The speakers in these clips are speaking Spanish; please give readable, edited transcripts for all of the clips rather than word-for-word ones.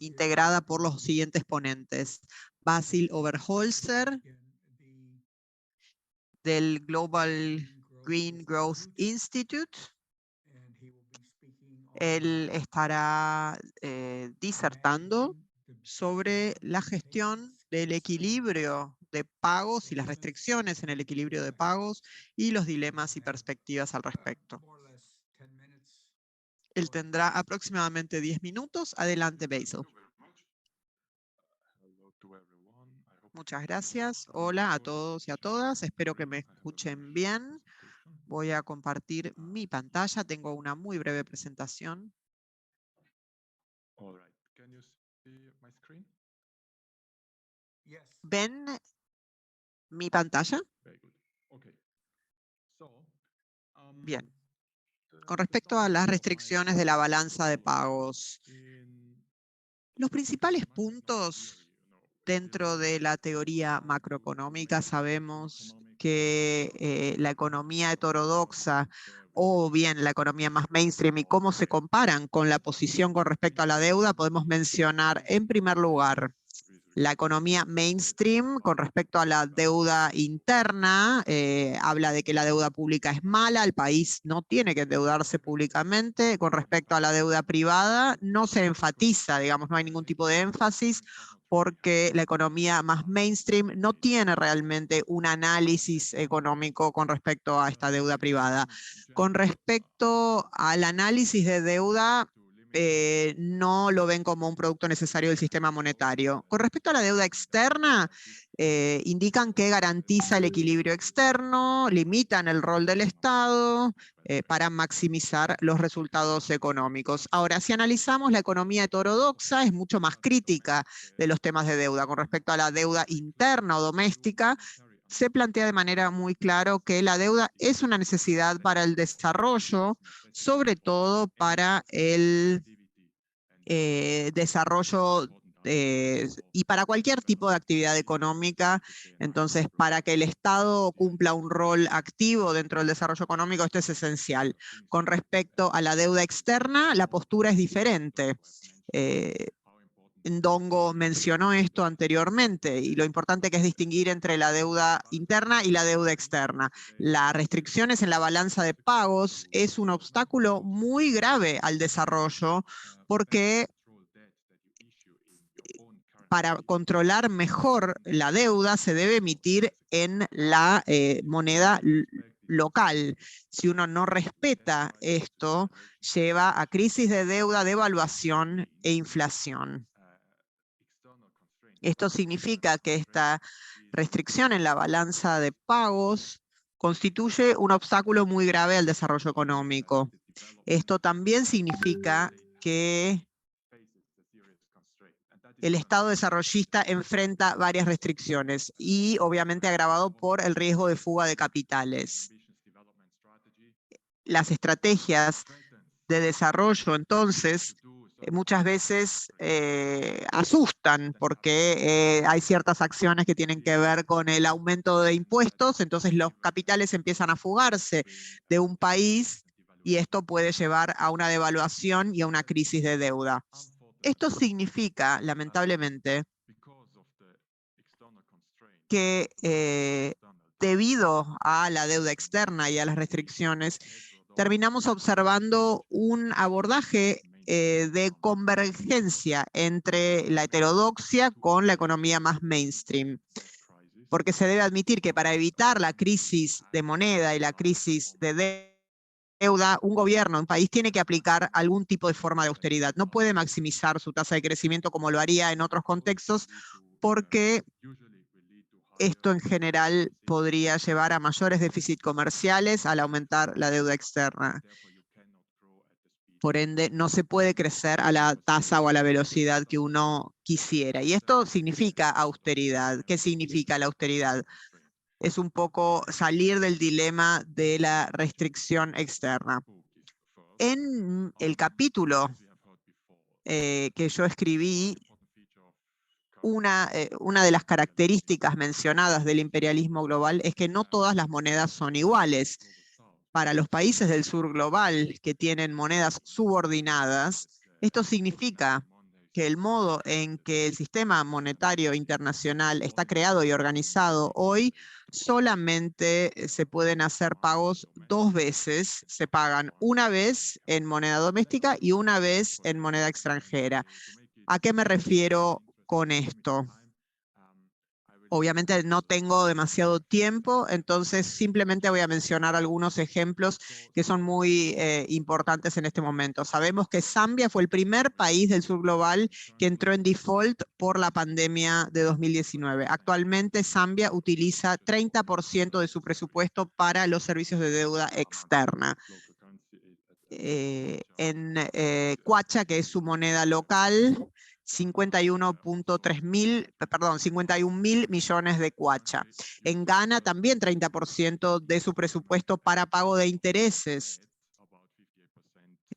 integrada por los siguientes ponentes: Basil Oberholzer, del Global Green Growth Institute. Él estará disertando sobre la gestión del equilibrio de pagos y las restricciones en el equilibrio de pagos y los dilemas y perspectivas al respecto. Él tendrá aproximadamente 10 minutos. Adelante, Basil. Muchas gracias. Hola a todos y a todas. Espero que me escuchen bien. Voy a compartir mi pantalla. Tengo una muy breve presentación. ¿Ven mi pantalla? Bien. Con respecto a las restricciones de la balanza de pagos, los principales puntos dentro de la teoría macroeconómica, sabemos que la economía heterodoxa o bien la economía más mainstream y cómo se comparan con la posición con respecto a la deuda, podemos mencionar en primer lugar la economía mainstream con respecto a la deuda interna. Habla de que la deuda pública es mala, el país no tiene que endeudarse públicamente. Con respecto a la deuda privada, no se enfatiza, digamos, no hay ningún tipo de énfasis, porque la economía más mainstream no tiene realmente un análisis económico con respecto a esta deuda privada. Con respecto al análisis de deuda, no lo ven como un producto necesario del sistema monetario. Con respecto a la deuda externa, indican que garantiza el equilibrio externo, limitan el rol del Estado para maximizar los resultados económicos. Ahora, si analizamos la economía heterodoxa, es mucho más crítica de los temas de deuda. Con respecto a la deuda interna o doméstica, se plantea de manera muy clara que la deuda es una necesidad para el desarrollo, sobre todo para el desarrollo y para cualquier tipo de actividad económica. Entonces, para que el Estado cumpla un rol activo dentro del desarrollo económico, esto es esencial. Con respecto a la deuda externa, la postura es diferente. Ndongo mencionó esto anteriormente, y lo importante que es distinguir entre la deuda interna y la deuda externa. Las restricciones en la balanza de pagos es un obstáculo muy grave al desarrollo, porque para controlar mejor la deuda se debe emitir en la moneda local. Si uno no respeta esto, lleva a crisis de deuda, devaluación e inflación. Esto significa que esta restricción en la balanza de pagos constituye un obstáculo muy grave al desarrollo económico. Esto también significa que el Estado desarrollista enfrenta varias restricciones y obviamente agravado por el riesgo de fuga de capitales. Las estrategias de desarrollo, entonces, muchas veces asustan, porque hay ciertas acciones que tienen que ver con el aumento de impuestos, entonces los capitales empiezan a fugarse de un país y esto puede llevar a una devaluación y a una crisis de deuda. Esto significa, lamentablemente, que debido a la deuda externa y a las restricciones, terminamos observando un abordaje de convergencia entre la heterodoxia con la economía más mainstream. Porque se debe admitir que para evitar la crisis de moneda y la crisis de deuda, un gobierno, un país tiene que aplicar algún tipo de forma de austeridad. No puede maximizar su tasa de crecimiento como lo haría en otros contextos, porque esto en general podría llevar a mayores déficits comerciales al aumentar la deuda externa. Por ende, no se puede crecer a la tasa o a la velocidad que uno quisiera. Y esto significa austeridad. ¿Qué significa la austeridad? Es un poco salir del dilema de la restricción externa. En el capítulo que yo escribí, una de las características mencionadas del imperialismo global es que no todas las monedas son iguales. Para los países del sur global que tienen monedas subordinadas, esto significa que el modo en que el sistema monetario internacional está creado y organizado hoy, solamente se pueden hacer pagos 2 veces. Se pagan una vez en moneda doméstica y una vez en moneda extranjera. ¿A qué me refiero con esto? Obviamente no tengo demasiado tiempo, entonces simplemente voy a mencionar algunos ejemplos que son muy importantes en este momento. Sabemos que Zambia fue el primer país del sur global que entró en default por la pandemia de 2019. Actualmente Zambia utiliza 30% de su presupuesto para los servicios de deuda externa. En Kwacha, que es su moneda local, 51 mil millones de kwacha. En Ghana también 30% de su presupuesto para pago de intereses.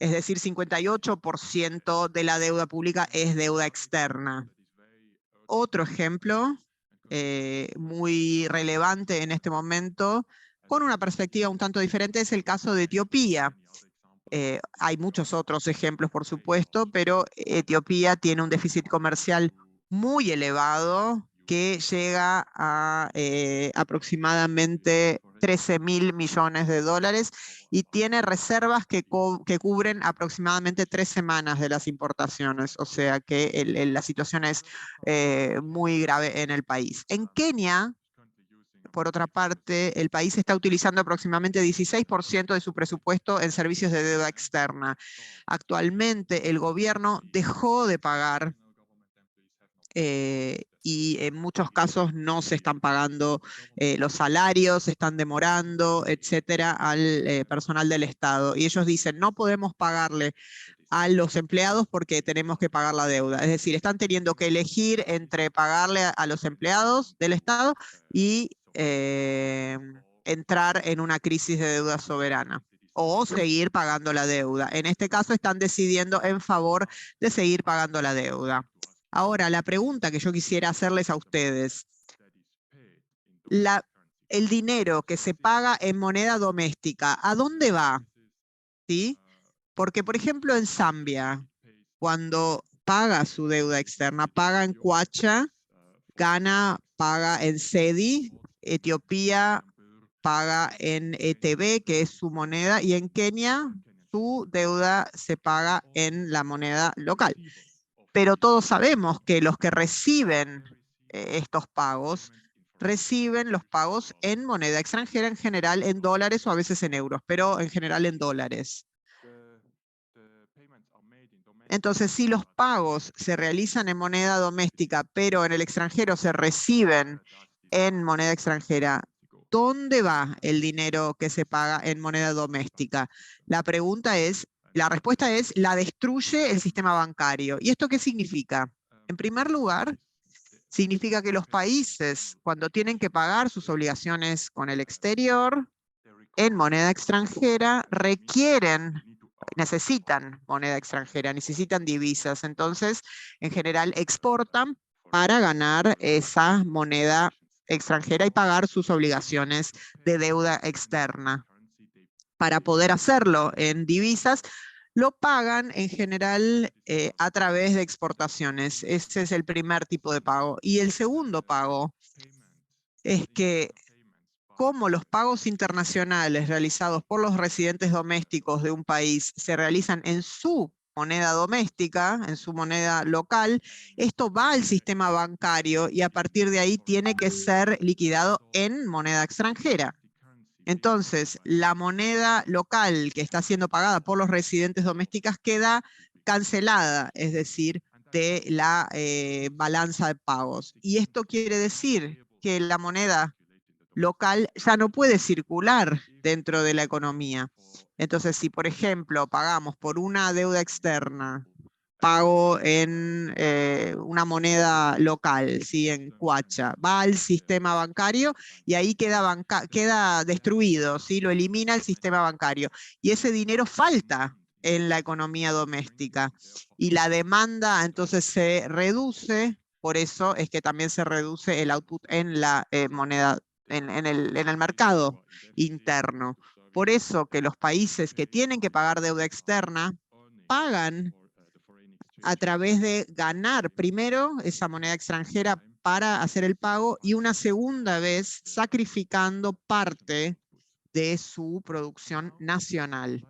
Es decir, 58% de la deuda pública es deuda externa. Otro ejemplo muy relevante en este momento, con una perspectiva un tanto diferente, es el caso de Etiopía. Hay muchos otros ejemplos, por supuesto, pero Etiopía tiene un déficit comercial muy elevado que llega a aproximadamente 13.000 millones de dólares y tiene reservas que cubren aproximadamente 3 semanas de las importaciones. O sea que la situación es muy grave en el país. En Kenia, por otra parte, el país está utilizando aproximadamente 16% de su presupuesto en servicios de deuda externa. Actualmente, el gobierno dejó de pagar y en muchos casos no se están pagando los salarios, se están demorando, etcétera, al personal del Estado. Y ellos dicen, no podemos pagarle a los empleados porque tenemos que pagar la deuda. Es decir, están teniendo que elegir entre pagarle a los empleados del Estado y entrar en una crisis de deuda soberana o seguir pagando la deuda. En este caso están decidiendo en favor de seguir pagando la deuda. Ahora, la pregunta que yo quisiera hacerles a ustedes, el dinero que se paga en moneda doméstica, ¿a dónde va? ¿Sí? Porque, por ejemplo, en Zambia, cuando paga su deuda externa, paga en kwacha, Ghana paga en cedi, Etiopía paga en ETB, que es su moneda, y en Kenia su deuda se paga en la moneda local. Pero todos sabemos que los que reciben estos pagos, reciben los pagos en moneda extranjera, en general en dólares o a veces en euros, pero en general en dólares. Entonces, si los pagos se realizan en moneda doméstica, pero en el extranjero se reciben en moneda extranjera, ¿dónde va el dinero que se paga en moneda doméstica? La respuesta es, la destruye el sistema bancario. ¿Y esto qué significa? En primer lugar, significa que los países, cuando tienen que pagar sus obligaciones con el exterior, en moneda extranjera, necesitan moneda extranjera, necesitan divisas. Entonces, en general, exportan para ganar esa moneda extranjera y pagar sus obligaciones de deuda externa. Para poder hacerlo en divisas, lo pagan en general a través de exportaciones. Ese es el primer tipo de pago. Y el segundo pago es que como los pagos internacionales realizados por los residentes domésticos de un país se realizan en su moneda doméstica, en su moneda local, esto va al sistema bancario y a partir de ahí tiene que ser liquidado en moneda extranjera. Entonces, la moneda local que está siendo pagada por los residentes domésticos queda cancelada, es decir, de la balanza de pagos. Y esto quiere decir que la moneda local ya no puede circular dentro de la economía. Entonces, si por ejemplo pagamos por una deuda externa, pago en una moneda local, ¿sí? En kwacha, va al sistema bancario y ahí queda destruido, ¿sí? Lo elimina el sistema bancario. Y ese dinero falta en la economía doméstica. Y la demanda entonces se reduce, por eso es que también se reduce el output en la moneda en el mercado interno. Por eso que los países que tienen que pagar deuda externa pagan a través de ganar primero esa moneda extranjera para hacer el pago y una segunda vez sacrificando parte de su producción nacional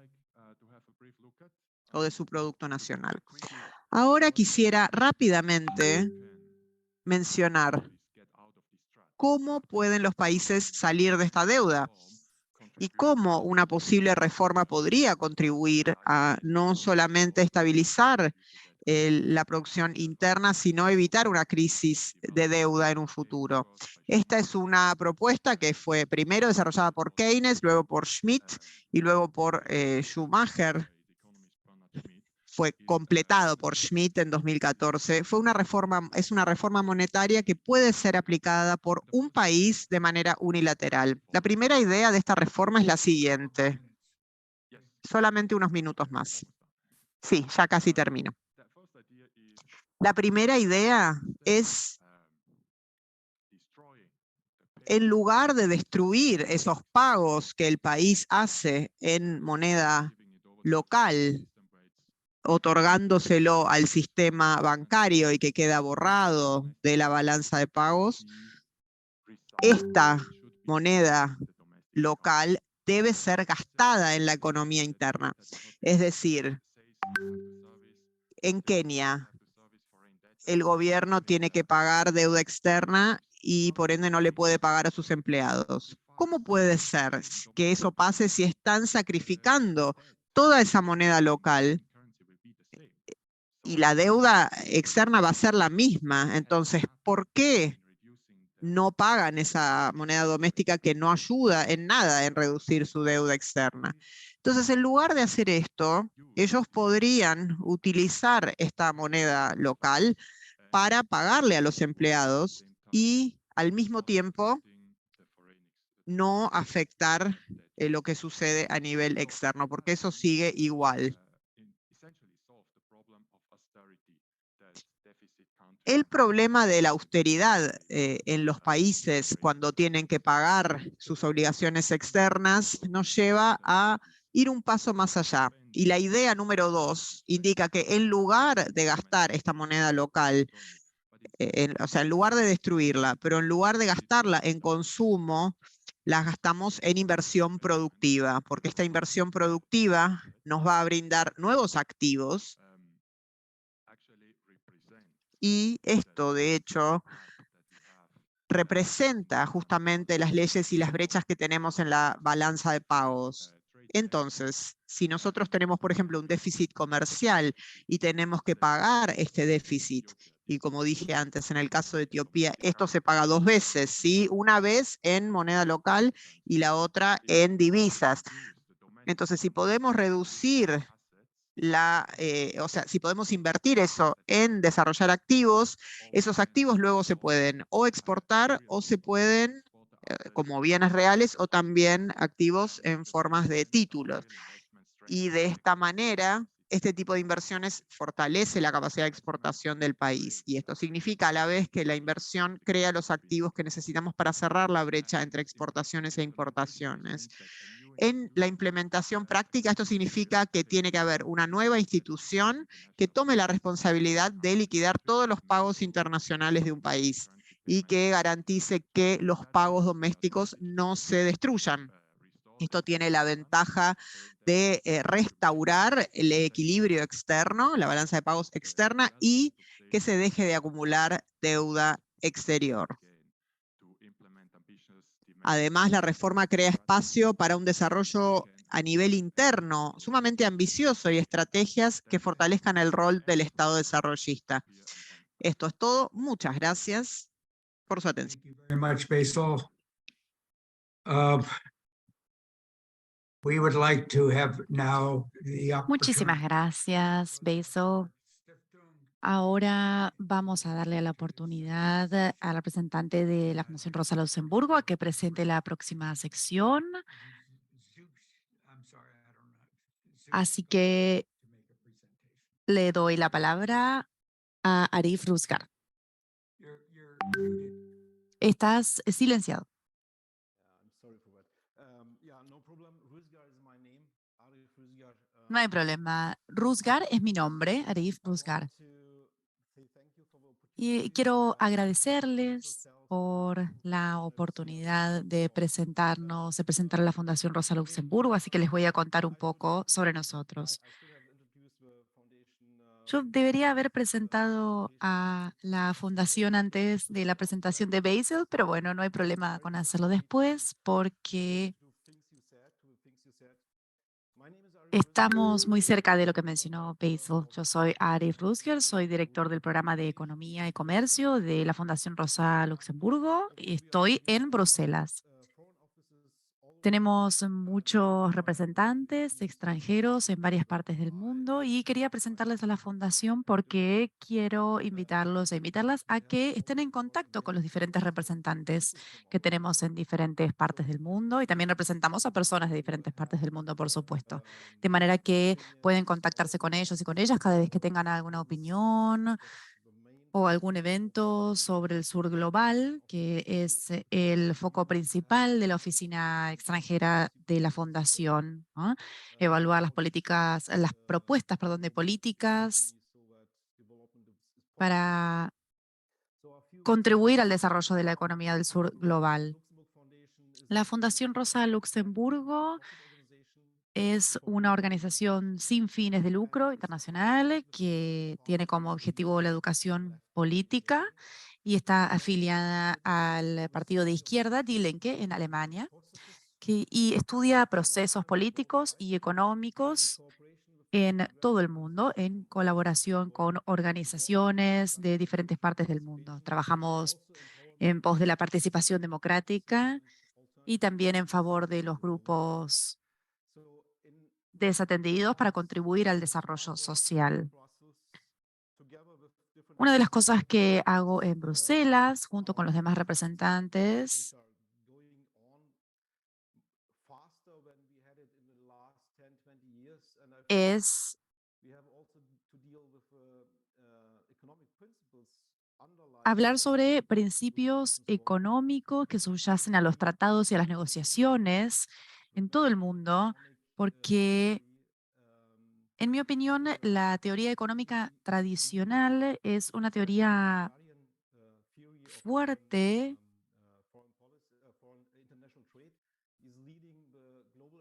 o de su producto nacional. Ahora quisiera rápidamente mencionar cómo pueden los países salir de esta deuda y cómo una posible reforma podría contribuir a no solamente estabilizar la producción interna, sino evitar una crisis de deuda en un futuro. Esta es una propuesta que fue primero desarrollada por Keynes, luego por Schmidt y luego por Schumacher. Fue completado por Schmidt en 2014. Es una reforma monetaria que puede ser aplicada por un país de manera unilateral. La primera idea de esta reforma es la siguiente. Solamente unos minutos más. Sí, ya casi termino. La primera idea es, en lugar de destruir esos pagos que el país hace en moneda local, otorgándoselo al sistema bancario y que queda borrado de la balanza de pagos, esta moneda local debe ser gastada en la economía interna. Es decir, en Kenia, el gobierno tiene que pagar deuda externa y por ende no le puede pagar a sus empleados. ¿Cómo puede ser que eso pase si están sacrificando toda esa moneda local y la deuda externa va a ser la misma? Entonces, ¿por qué no pagan esa moneda doméstica que no ayuda en nada en reducir su deuda externa? Entonces, en lugar de hacer esto, ellos podrían utilizar esta moneda local para pagarle a los empleados y al mismo tiempo no afectar lo que sucede a nivel externo, porque eso sigue igual. El problema de la austeridad en los países cuando tienen que pagar sus obligaciones externas nos lleva a ir un paso más allá. Y la idea número 2 indica que en lugar de gastar esta moneda local, o sea, en lugar de destruirla, pero en lugar de gastarla en consumo, las gastamos en inversión productiva, porque esta inversión productiva nos va a brindar nuevos activos y esto, de hecho, representa justamente las leyes y las brechas que tenemos en la balanza de pagos. Entonces, si nosotros tenemos, por ejemplo, un déficit comercial y tenemos que pagar este déficit, y como dije antes, en el caso de Etiopía, esto se paga dos veces, ¿sí? Una vez en moneda local y la otra en divisas. Entonces, si podemos reducir o sea, si podemos invertir eso en desarrollar activos, esos activos luego se pueden o exportar o se pueden como bienes reales o también activos en formas de títulos. Y de esta manera, este tipo de inversiones fortalece la capacidad de exportación del país. Y esto significa a la vez que la inversión crea los activos que necesitamos para cerrar la brecha entre exportaciones e importaciones. En la implementación práctica, esto significa que tiene que haber una nueva institución que tome la responsabilidad de liquidar todos los pagos internacionales de un país y que garantice que los pagos domésticos no se destruyan. Esto tiene la ventaja de restaurar el equilibrio externo, la balanza de pagos externa, y que se deje de acumular deuda exterior. Además, la reforma crea espacio para un desarrollo a nivel interno sumamente ambicioso y estrategias que fortalezcan el rol del Estado desarrollista. Esto es todo. Muchas gracias por su atención. Thank you very much, Basil. We would like to have now the Muchísimas opportunity. gracias, Basil. Ahora vamos a darle la oportunidad al representante de la Fundación Rosa Luxemburgo a que presente la próxima sección. Así que le doy la palabra a Arif Rusgar. Estás silenciado. I'm sorry for that. Yeah, no problem. Rüzgar is my name. Arif Rüzgar. No hay problema. Rusgar es mi nombre, Arif Rusgar. Y quiero agradecerles por la oportunidad de presentarnos, de presentar a la Fundación Rosa Luxemburgo, así que les voy a contar un poco sobre nosotros. Yo debería haber presentado a la fundación antes de la presentación de Basil, pero bueno, no hay problema con hacerlo después porque estamos muy cerca de lo que mencionó Basil. Yo soy Arif Rusger, soy director del programa de Economía y Comercio de la Fundación Rosa Luxemburgo y estoy en Bruselas. Tenemos muchos representantes extranjeros en varias partes del mundo y quería presentarles a la fundación porque quiero invitarlos e invitarlas a que estén en contacto con los diferentes representantes que tenemos en diferentes partes del mundo y también representamos a personas de diferentes partes del mundo, por supuesto. De manera que pueden contactarse con ellos y con ellas cada vez que tengan alguna opinión o algún evento sobre el sur global, que es el foco principal de la oficina extranjera de la fundación, ¿no? Evaluar las políticas, las propuestas, perdón, de políticas para contribuir al desarrollo de la economía del sur global. La Fundación Rosa Luxemburgo es una organización sin fines de lucro internacional que tiene como objetivo la educación política y está afiliada al partido de izquierda Die Linke en Alemania y estudia procesos políticos y económicos en todo el mundo en colaboración con organizaciones de diferentes partes del mundo. Trabajamos en pos de la participación democrática y también en favor de los grupos desatendidos para contribuir al desarrollo social. Una de las cosas que hago en Bruselas, junto con los demás representantes, es hablar sobre principios económicos que subyacen a los tratados y a las negociaciones en todo el mundo, porque en mi opinión, la teoría económica tradicional es una teoría fuerte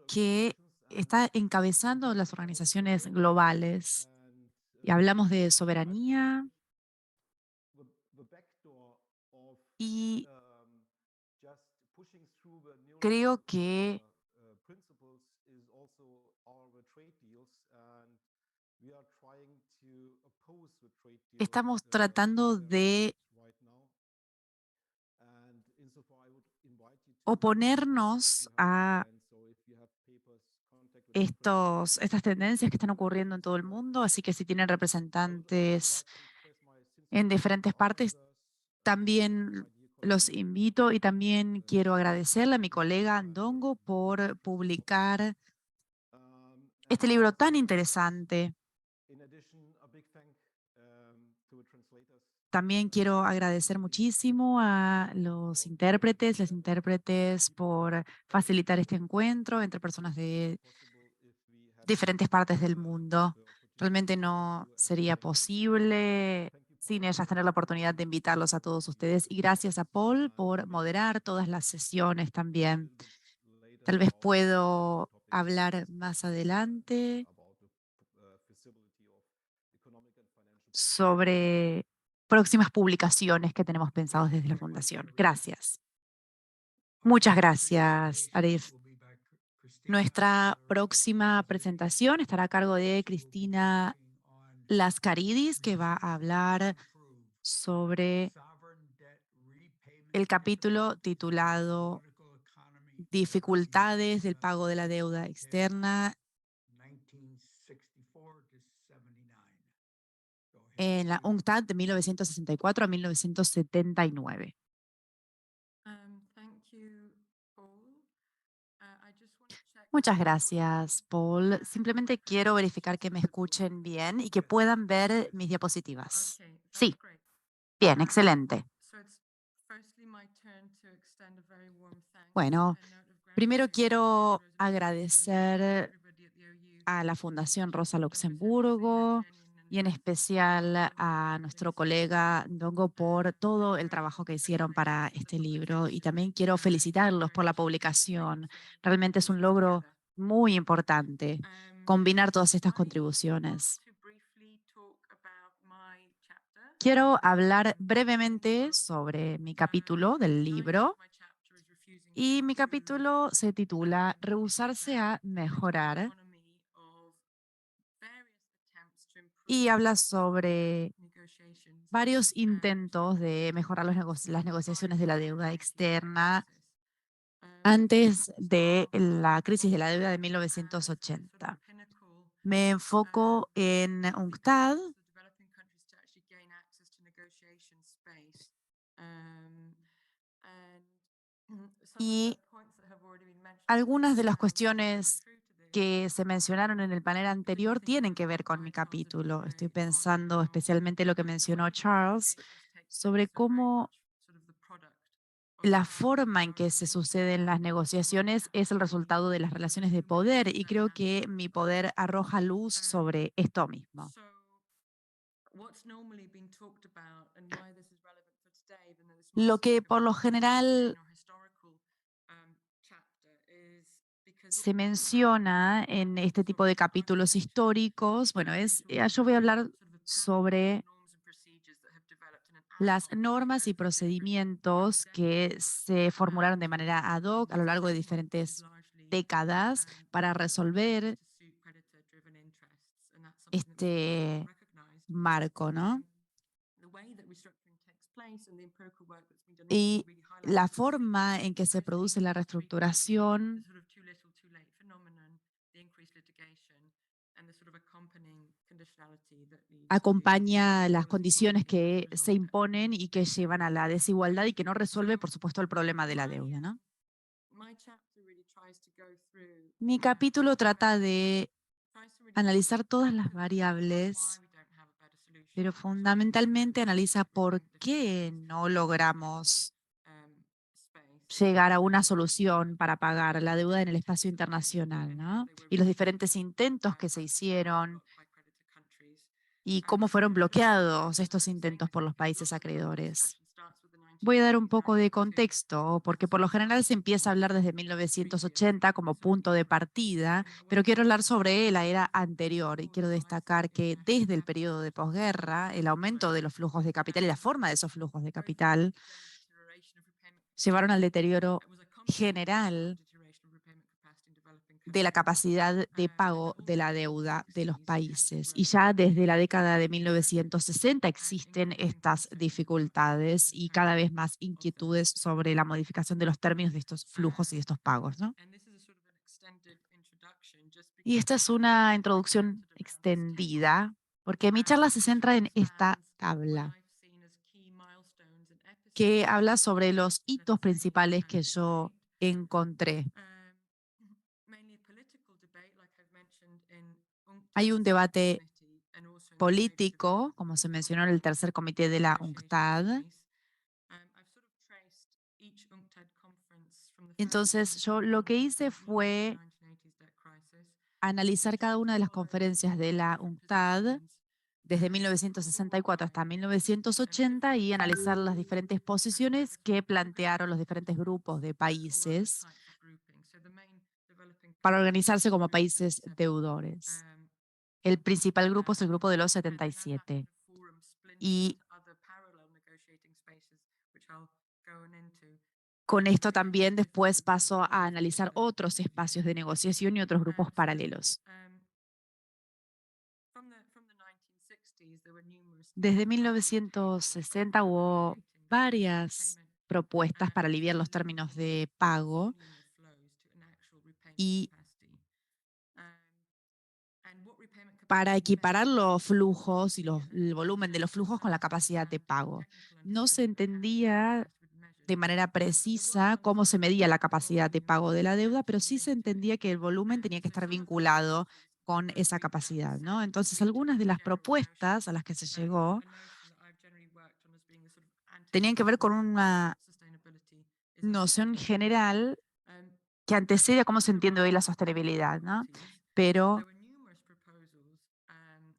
que está encabezando las organizaciones globales. Y hablamos de soberanía y creo que estamos tratando de oponernos a estas tendencias que están ocurriendo en todo el mundo, así que si tienen representantes en diferentes partes, también los invito y también quiero agradecerle a mi colega Ndongo por publicar este libro tan interesante. También quiero agradecer muchísimo a los intérpretes, las intérpretes por facilitar este encuentro entre personas de diferentes partes del mundo. Realmente no sería posible sin ellas tener la oportunidad de invitarlos a todos ustedes. Y gracias a Paul por moderar todas las sesiones también. Tal vez puedo hablar más adelante sobre próximas publicaciones que tenemos pensados desde la Fundación. Gracias. Muchas gracias, Arif. Nuestra próxima presentación estará a cargo de Cristina Lascaridis, que va a hablar sobre el capítulo titulado Dificultades del pago de la deuda externa en la UNCTAD de 1964 a 1979. Muchas gracias, Paul. Simplemente quiero verificar que me escuchen bien y que puedan ver mis diapositivas. Sí, bien, excelente. Bueno, primero quiero agradecer a la Fundación Rosa Luxemburgo y en especial a nuestro colega Ndongo por todo el trabajo que hicieron para este libro. Y también quiero felicitarlos por la publicación. Realmente es un logro muy importante combinar todas estas contribuciones. Quiero hablar brevemente sobre mi capítulo del libro. Y mi capítulo se titula Rehusarse a mejorar y habla sobre varios intentos de mejorar las negociaciones de la deuda externa antes de la crisis de la deuda de 1980. Me enfoco en UNCTAD y algunas de las cuestiones que se mencionaron en el panel anterior tienen que ver con mi capítulo. Estoy pensando especialmente lo que mencionó Charles sobre cómo la forma en que se suceden las negociaciones es el resultado de las relaciones de poder y creo que mi poder arroja luz sobre esto mismo. Lo que por lo general se menciona en este tipo de capítulos históricos, bueno, yo voy a hablar sobre las normas y procedimientos que se formularon de manera ad hoc a lo largo de diferentes décadas para resolver este marco, ¿no? Y la forma en que se produce la reestructuración acompaña las condiciones que se imponen y que llevan a la desigualdad y que no resuelve, por supuesto, el problema de la deuda, ¿no? Mi capítulo trata de analizar todas las variables, pero fundamentalmente analiza por qué no logramos llegar a una solución para pagar la deuda en el espacio internacional, ¿no? Y los diferentes intentos que se hicieron y cómo fueron bloqueados estos intentos por los países acreedores. Voy a dar un poco de contexto, porque por lo general se empieza a hablar desde 1980 como punto de partida, pero quiero hablar sobre la era anterior y quiero destacar que desde el periodo de posguerra, el aumento de los flujos de capital y la forma de esos flujos de capital llevaron al deterioro general de la capacidad de pago de la deuda de los países. Y ya desde la década de 1960 existen estas dificultades y cada vez más inquietudes sobre la modificación de los términos de estos flujos y de estos pagos, ¿no? Y esta es una introducción extendida, porque mi charla se centra en esta tabla, que habla sobre los hitos principales que yo encontré. Hay un debate político, como se mencionó en el tercer comité de la UNCTAD. Entonces, yo lo que hice fue analizar cada una de las conferencias de la UNCTAD desde 1964 hasta 1980 y analizar las diferentes posiciones que plantearon los diferentes grupos de países para organizarse como países deudores. El principal grupo es el grupo de los 77. Y con esto también después paso a analizar otros espacios de negociación y otros grupos paralelos. Desde 1960 hubo varias propuestas para aliviar los términos de pago y para equiparar los flujos y el volumen de los flujos con la capacidad de pago. No se entendía de manera precisa cómo se medía la capacidad de pago de la deuda, pero sí se entendía que el volumen tenía que estar vinculado con esa capacidad, ¿no? Entonces, algunas de las propuestas a las que se llegó tenían que ver con una noción general que antecede a cómo se entiende hoy la sostenibilidad, ¿no? Pero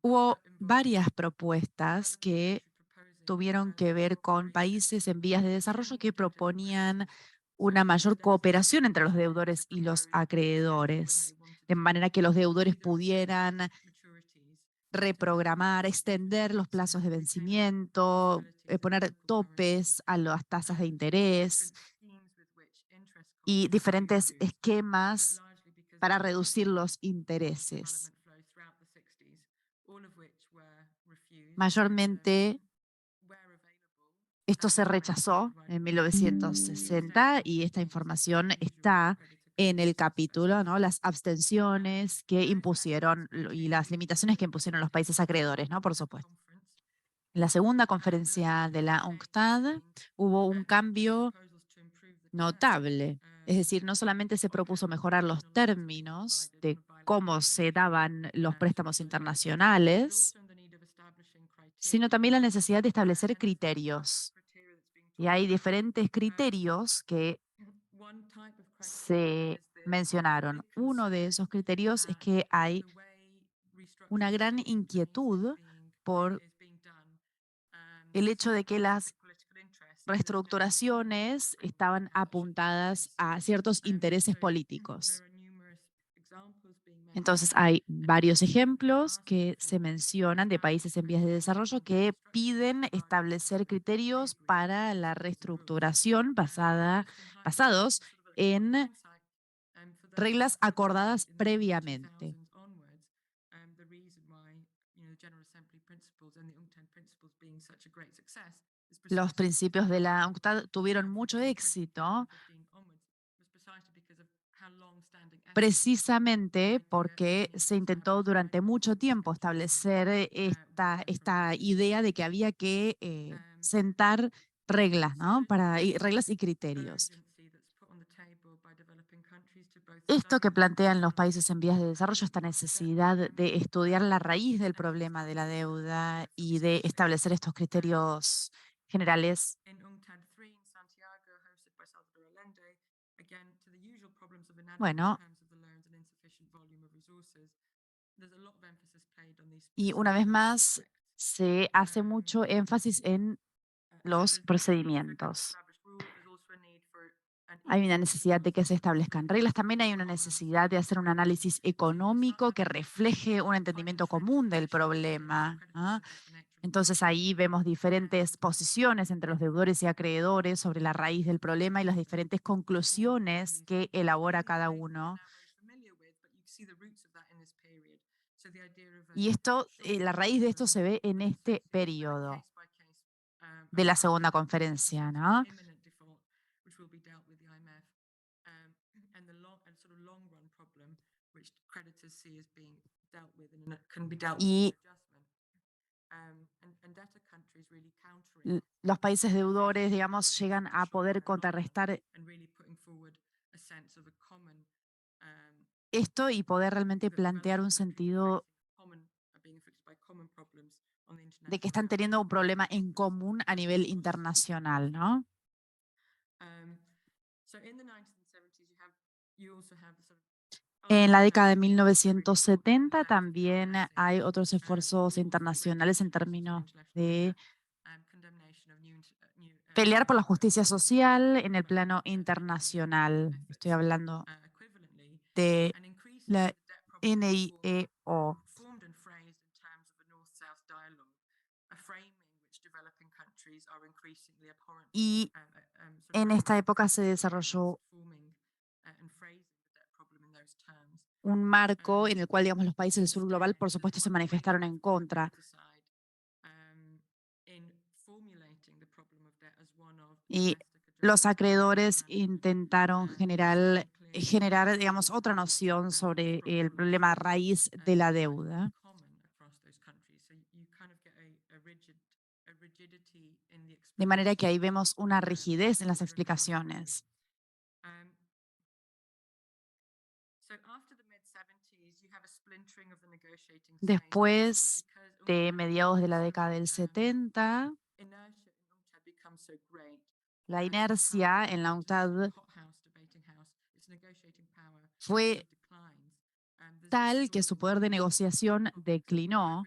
Hubo varias propuestas que tuvieron que ver con países en vías de desarrollo que proponían una mayor cooperación entre los deudores y los acreedores, de manera que los deudores pudieran reprogramar, extender los plazos de vencimiento, poner topes a las tasas de interés y diferentes esquemas para reducir los intereses. Mayormente, esto se rechazó en 1960 y esta información está en el capítulo, ¿no? Las abstenciones que impusieron y las limitaciones que impusieron los países acreedores, ¿no? Por supuesto. En la segunda conferencia de la UNCTAD hubo un cambio notable. Es decir, no solamente se propuso mejorar los términos de cómo se daban los préstamos internacionales, sino también la necesidad de establecer criterios. Y hay diferentes criterios que se mencionaron. Uno de esos criterios es que hay una gran inquietud por el hecho de que las reestructuraciones estaban apuntadas a ciertos intereses políticos. Entonces hay varios ejemplos que se mencionan de países en vías de desarrollo que piden establecer criterios para la reestructuración basados en reglas acordadas previamente. Los principios de la UNCTAD tuvieron mucho éxito precisamente porque se intentó durante mucho tiempo establecer esta idea de que había que sentar reglas, ¿no? Reglas y criterios. Esto que plantean los países en vías de desarrollo, esta necesidad de estudiar la raíz del problema de la deuda y de establecer estos criterios generales. Bueno, y una vez más se hace mucho énfasis en los procedimientos. Hay una necesidad de que se establezcan reglas. También hay una necesidad de hacer un análisis económico que refleje un entendimiento común del problema, ¿no? Entonces ahí vemos diferentes posiciones entre los deudores y acreedores sobre la raíz del problema y las diferentes conclusiones que elabora cada uno. Y esto, la raíz de esto se ve en este periodo de la segunda conferencia, ¿no? Y los países deudores, digamos, llegan a poder contrarrestar esto y poder realmente plantear un sentido de que están teniendo un problema en común a nivel internacional, ¿no? En la década de 1970 también hay otros esfuerzos internacionales en términos de pelear por la justicia social en el plano internacional. Estoy hablando de la NIEO. Y en esta época se desarrolló un marco en el cual, digamos, los países del sur global, por supuesto, se manifestaron en contra. Y los acreedores intentaron generar, digamos, otra noción sobre el problema raíz de la deuda. De manera que ahí vemos una rigidez en las explicaciones. Después de mediados de la década del 70, la inercia en la UNCTAD fue tal que su poder de negociación declinó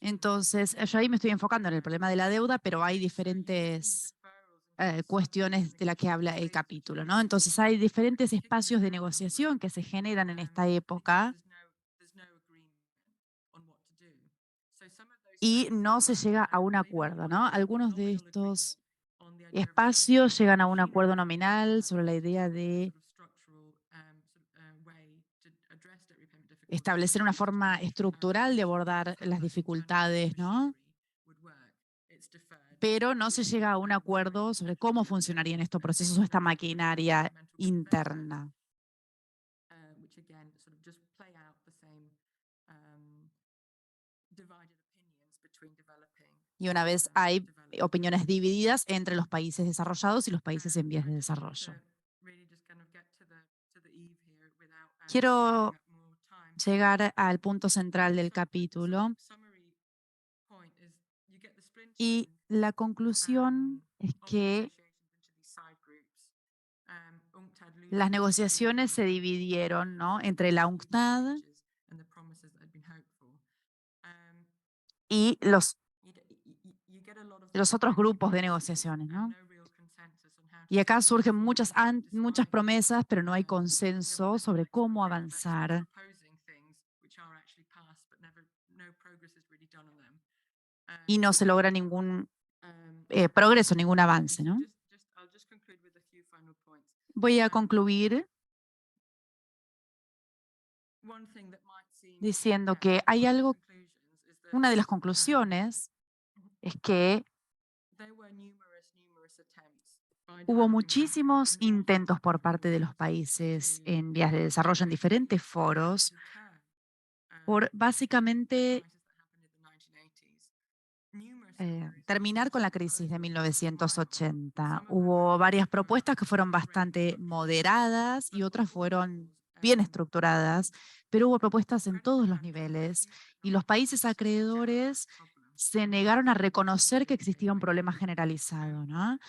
Entonces, yo ahí me estoy enfocando en el problema de la deuda, pero hay diferentes cuestiones de las que habla el capítulo, ¿no? Entonces, hay diferentes espacios de negociación que se generan en esta época y no se llega a un acuerdo, ¿no? Algunos de estos espacios llegan a un acuerdo nominal sobre la idea de establecer una forma estructural de abordar las dificultades, ¿no? Pero no se llega a un acuerdo sobre cómo funcionarían estos procesos o esta maquinaria interna. Y una vez hay opiniones divididas entre los países desarrollados y los países en vías de desarrollo. Quiero llegar al punto central del capítulo y la conclusión es que las negociaciones se dividieron, ¿no?, entre la UNCTAD y los otros grupos de negociaciones, ¿no? Y acá surgen muchas promesas, pero no hay consenso sobre cómo avanzar. Y no se logra ningún progreso, ningún avance, ¿no? Voy a concluir diciendo que hay algo, una de las conclusiones es que hubo muchísimos intentos por parte de los países en vías de desarrollo en diferentes foros por básicamente terminar con la crisis de 1980. Hubo varias propuestas que fueron bastante moderadas y otras fueron bien estructuradas, pero hubo propuestas en todos los niveles y los países acreedores se negaron a reconocer que existía un problema generalizado, ¿no?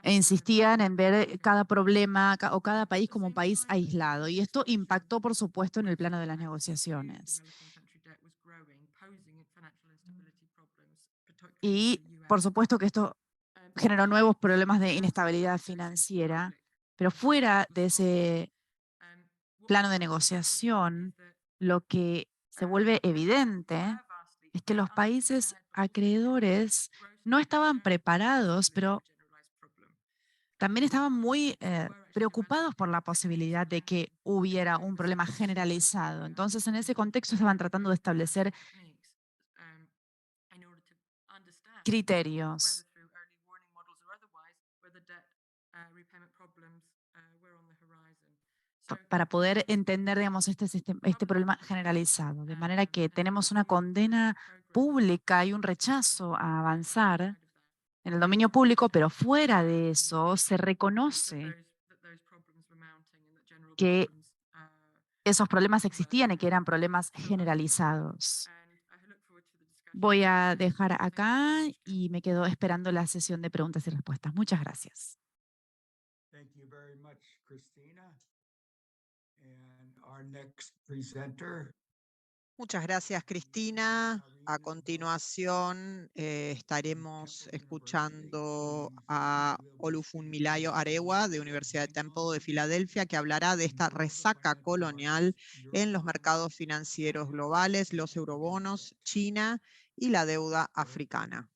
E insistían en ver cada problema o cada país como un país aislado. Y esto impactó, por supuesto, en el plano de las negociaciones. Y, por supuesto, que esto generó nuevos problemas de inestabilidad financiera, pero fuera de ese plano de negociación, lo que se vuelve evidente es que los países acreedores no estaban preparados, pero también estaban muy preocupados por la posibilidad de que hubiera un problema generalizado. Entonces, en ese contexto estaban tratando de establecer criterios para poder entender, digamos, este problema generalizado. De manera que tenemos una condena pública y un rechazo a avanzar en el dominio público, pero fuera de eso se reconoce que esos problemas existían y que eran problemas generalizados. Voy a dejar acá y me quedo esperando la sesión de preguntas y respuestas. Muchas gracias. Thank you very much, Christina. And our next presenter. Muchas gracias, Cristina. A continuación estaremos escuchando a Olufunmilayo Arewa de Universidad de Temple de Filadelfia, que hablará de esta resaca colonial en los mercados financieros globales, los eurobonos, China y la deuda africana.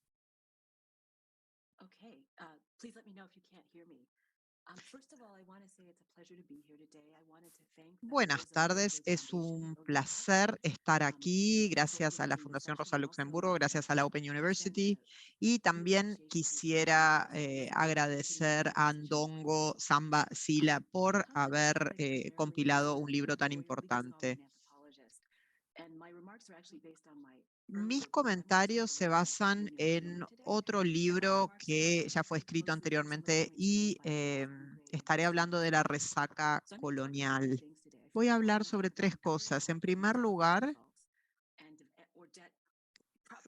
Buenas tardes, es un placer estar aquí, gracias a la Fundación Rosa Luxemburgo, gracias a la Open University, y también quisiera agradecer a Ndongo Samba Sila por haber compilado un libro tan importante. Mis comentarios se basan en otro libro que ya fue escrito anteriormente y estaré hablando de la resaca colonial. Voy a hablar sobre tres cosas. En primer lugar,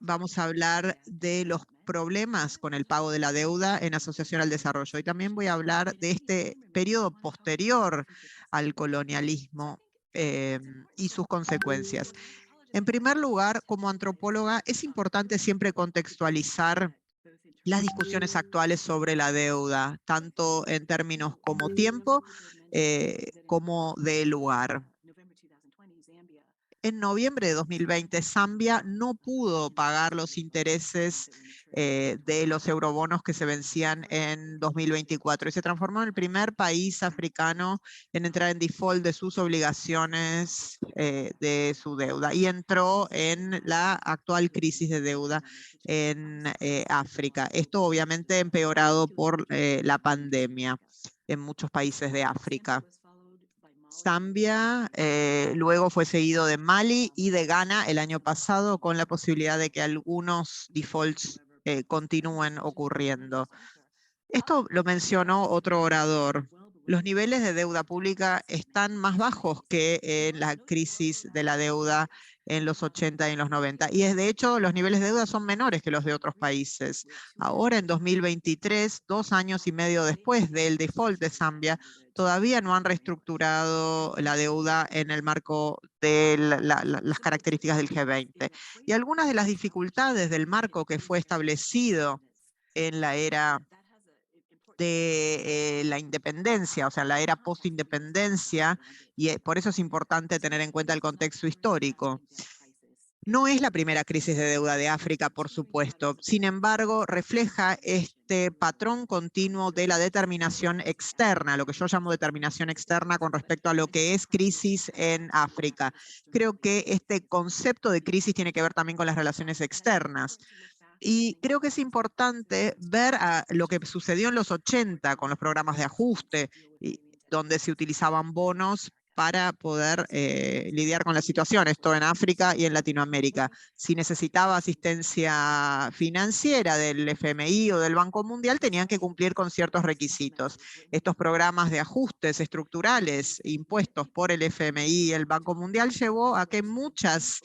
vamos a hablar de los problemas con el pago de la deuda en asociación al desarrollo. Y también voy a hablar de este periodo posterior al colonialismo y sus consecuencias. En primer lugar, como antropóloga, es importante siempre contextualizar las discusiones actuales sobre la deuda, tanto en términos como tiempo, como de lugar. En noviembre de 2020, Zambia no pudo pagar los intereses de los eurobonos que se vencían en 2024 y se transformó en el primer país africano en entrar en default de sus obligaciones de su deuda y entró en la actual crisis de deuda en África. Esto obviamente empeorado por la pandemia en muchos países de África. Zambia luego fue seguido de Mali y de Ghana el año pasado, con la posibilidad de que algunos defaults continúen ocurriendo. Esto lo mencionó otro orador. Los niveles de deuda pública están más bajos que en la crisis de la deuda en los 80 y en los 90. Y de hecho, los niveles de deuda son menores que los de otros países. Ahora, en 2023, 2 años y medio después del default de Zambia, todavía no han reestructurado la deuda en el marco de las características del G20. Y algunas de las dificultades del marco que fue establecido en la era de la independencia, o sea, la era post-independencia, y por eso es importante tener en cuenta el contexto histórico. No es la primera crisis de deuda de África, por supuesto. Sin embargo, refleja este patrón continuo de la determinación externa, lo que yo llamo determinación externa con respecto a lo que es crisis en África. Creo que este concepto de crisis tiene que ver también con las relaciones externas. Y creo que es importante ver lo que sucedió en los 80 con los programas de ajuste, donde se utilizaban bonos para poder lidiar con la situación, esto en África y en Latinoamérica. Si necesitaba asistencia financiera del FMI o del Banco Mundial, tenían que cumplir con ciertos requisitos. Estos programas de ajustes estructurales impuestos por el FMI y el Banco Mundial llevó a que muchas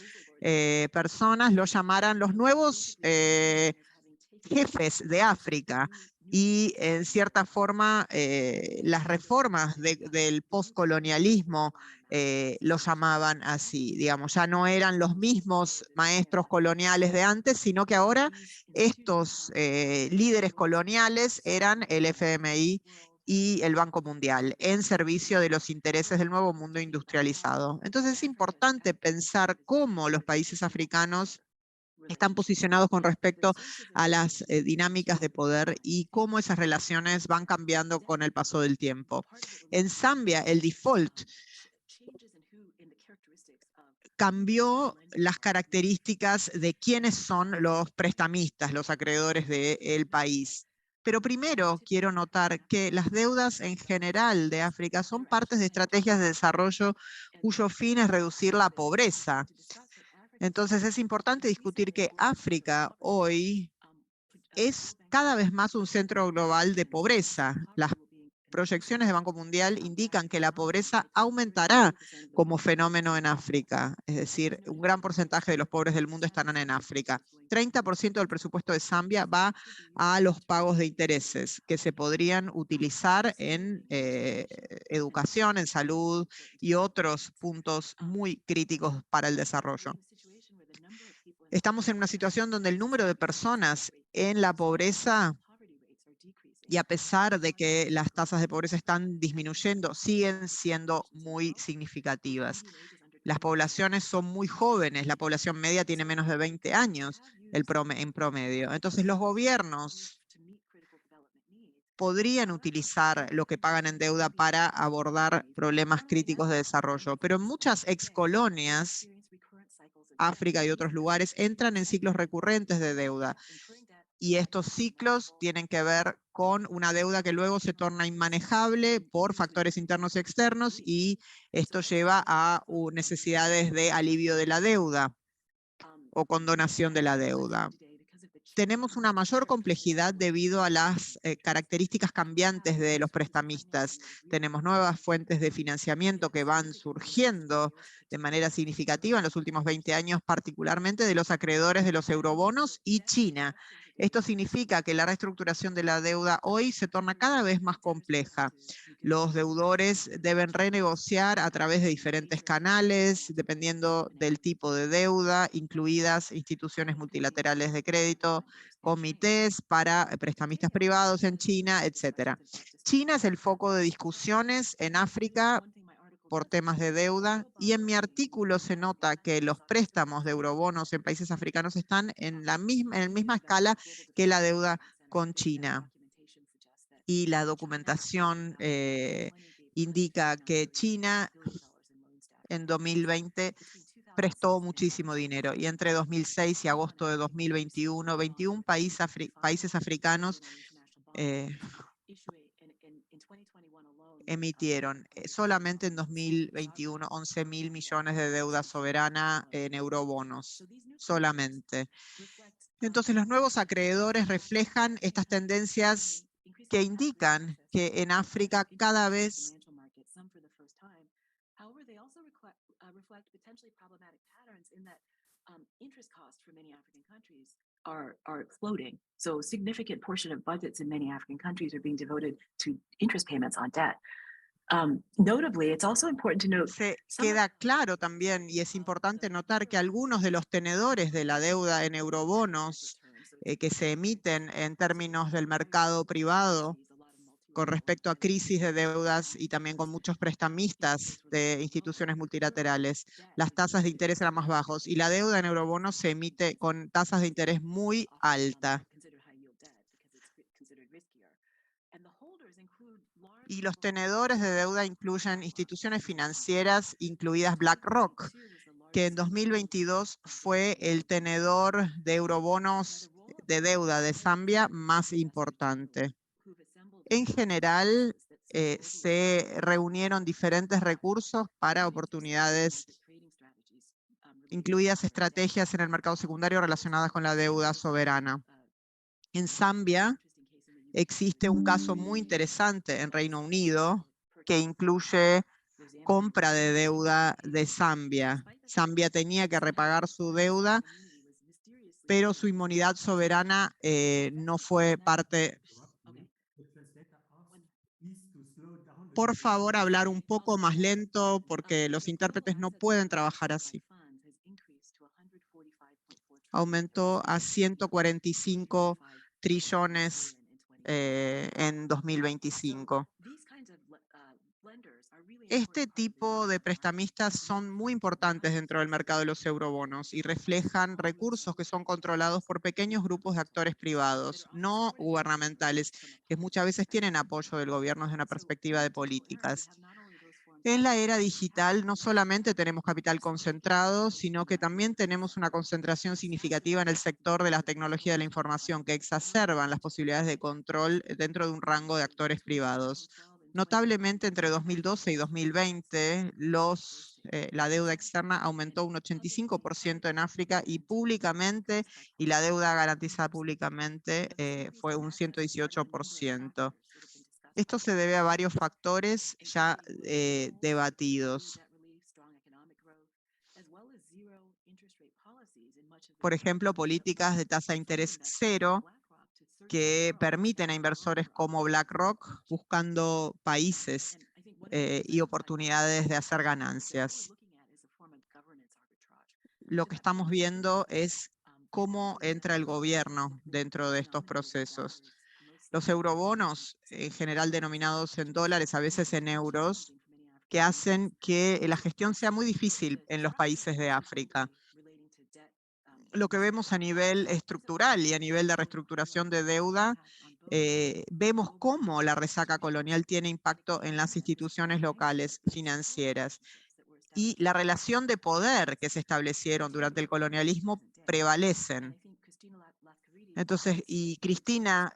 personas lo llamaran los nuevos jefes de África y en cierta forma las reformas del postcolonialismo lo llamaban así, digamos, ya no eran los mismos maestros coloniales de antes, sino que ahora estos líderes coloniales eran el FMI y el Banco Mundial en servicio de los intereses del nuevo mundo industrializado. Entonces es importante pensar cómo los países africanos están posicionados con respecto a las dinámicas de poder y cómo esas relaciones van cambiando con el paso del tiempo. En Zambia, el default cambió las características de quiénes son los prestamistas, los acreedores del país. Pero primero quiero notar que las deudas en general de África son partes de estrategias de desarrollo cuyo fin es reducir la pobreza. Entonces es importante discutir que África hoy es cada vez más un centro global de pobreza. Las proyecciones del Banco Mundial indican que la pobreza aumentará como fenómeno en África. Es decir, un gran porcentaje de los pobres del mundo estarán en África. 30% del presupuesto de Zambia va a los pagos de intereses que se podrían utilizar en educación, en salud y otros puntos muy críticos para el desarrollo. Estamos en una situación donde el número de personas en la pobreza, y a pesar de que las tasas de pobreza están disminuyendo, siguen siendo muy significativas. Las poblaciones son muy jóvenes, la población media tiene menos de 20 años en promedio. Entonces los gobiernos podrían utilizar lo que pagan en deuda para abordar problemas críticos de desarrollo, pero en muchas excolonias, África y otros lugares, entran en ciclos recurrentes de deuda. Y estos ciclos tienen que ver con una deuda que luego se torna inmanejable por factores internos y externos, y esto lleva a necesidades de alivio de la deuda o condonación de la deuda. Tenemos una mayor complejidad debido a las características cambiantes de los prestamistas. Tenemos nuevas fuentes de financiamiento que van surgiendo de manera significativa en los últimos 20 años, particularmente de los acreedores de los eurobonos y China. Esto significa que la reestructuración de la deuda hoy se torna cada vez más compleja. Los deudores deben renegociar a través de diferentes canales, dependiendo del tipo de deuda, incluidas instituciones multilaterales de crédito, comités para prestamistas privados en China, etc. China es el foco de discusiones en África por temas de deuda, y en mi artículo se nota que los préstamos de eurobonos en países africanos están en la misma escala que la deuda con China. Y la documentación indica que China en 2020 prestó muchísimo dinero, y entre 2006 y agosto de 2021, 21 países africanos emitieron solamente en 2021 11.000 millones de deuda soberana en eurobonos, solamente. Entonces, los nuevos acreedores reflejan estas tendencias que indican que en África cada vez are exploding. So a significant portion of budgets in many African countries are being devoted to interest payments on debt. Notably, it's also important to note se queda claro también, y es importante notar, que algunos de los tenedores de la deuda en eurobonos que se emiten en términos del mercado privado con respecto a crisis de deudas y también con muchos prestamistas de instituciones multilaterales, las tasas de interés eran más bajos y la deuda en eurobonos se emite con tasas de interés muy altas. Y los tenedores de deuda incluyen instituciones financieras, incluidas BlackRock, que en 2022 fue el tenedor de eurobonos de deuda de Zambia más importante. En general, se reunieron diferentes recursos para oportunidades, incluidas estrategias en el mercado secundario relacionadas con la deuda soberana. En Zambia existe un caso muy interesante en Reino Unido que incluye compra de deuda de Zambia. Zambia tenía que repagar su deuda, pero su inmunidad soberana no fue parte. Por favor, hablar un poco más lento porque los intérpretes no pueden trabajar así. Aumentó a 145 trillones en 2025. Este tipo de prestamistas son muy importantes dentro del mercado de los eurobonos y reflejan recursos que son controlados por pequeños grupos de actores privados, no gubernamentales, que muchas veces tienen apoyo del gobierno desde una perspectiva de políticas. En la era digital no solamente tenemos capital concentrado, sino que también tenemos una concentración significativa en el sector de la tecnología de la información que exacerban las posibilidades de control dentro de un rango de actores privados. Notablemente, entre 2012 y 2020, la deuda externa aumentó un 85% en África y públicamente, y la deuda garantizada públicamente fue un 118%. Esto se debe a varios factores ya debatidos. Por ejemplo, políticas de tasa de interés cero que permiten a inversores como BlackRock buscando países y oportunidades de hacer ganancias. Lo que estamos viendo es cómo entra el gobierno dentro de estos procesos. Los eurobonos, en general denominados en dólares, a veces en euros, que hacen que la gestión sea muy difícil en los países de África. Lo que vemos a nivel estructural y a nivel de reestructuración de deuda, vemos cómo la resaca colonial tiene impacto en las instituciones locales financieras. Y la relación de poder que se establecieron durante el colonialismo prevalecen. Entonces, y Cristina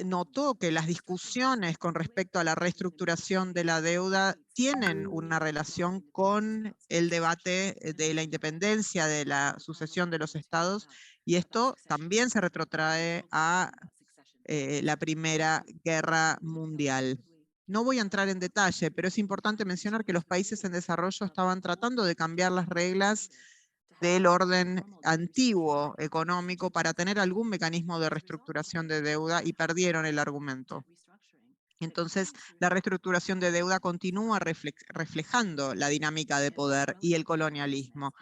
notó que las discusiones con respecto a la reestructuración de la deuda tienen una relación con el debate de la independencia, de la sucesión de los estados, y esto también se retrotrae a la Primera Guerra Mundial. No voy a entrar en detalle, pero es importante mencionar que los países en desarrollo estaban tratando de cambiar las reglas del orden antiguo económico para tener algún mecanismo de reestructuración de deuda y perdieron el argumento. Entonces, la reestructuración de deuda continúa reflejando la dinámica de poder y el colonialismo.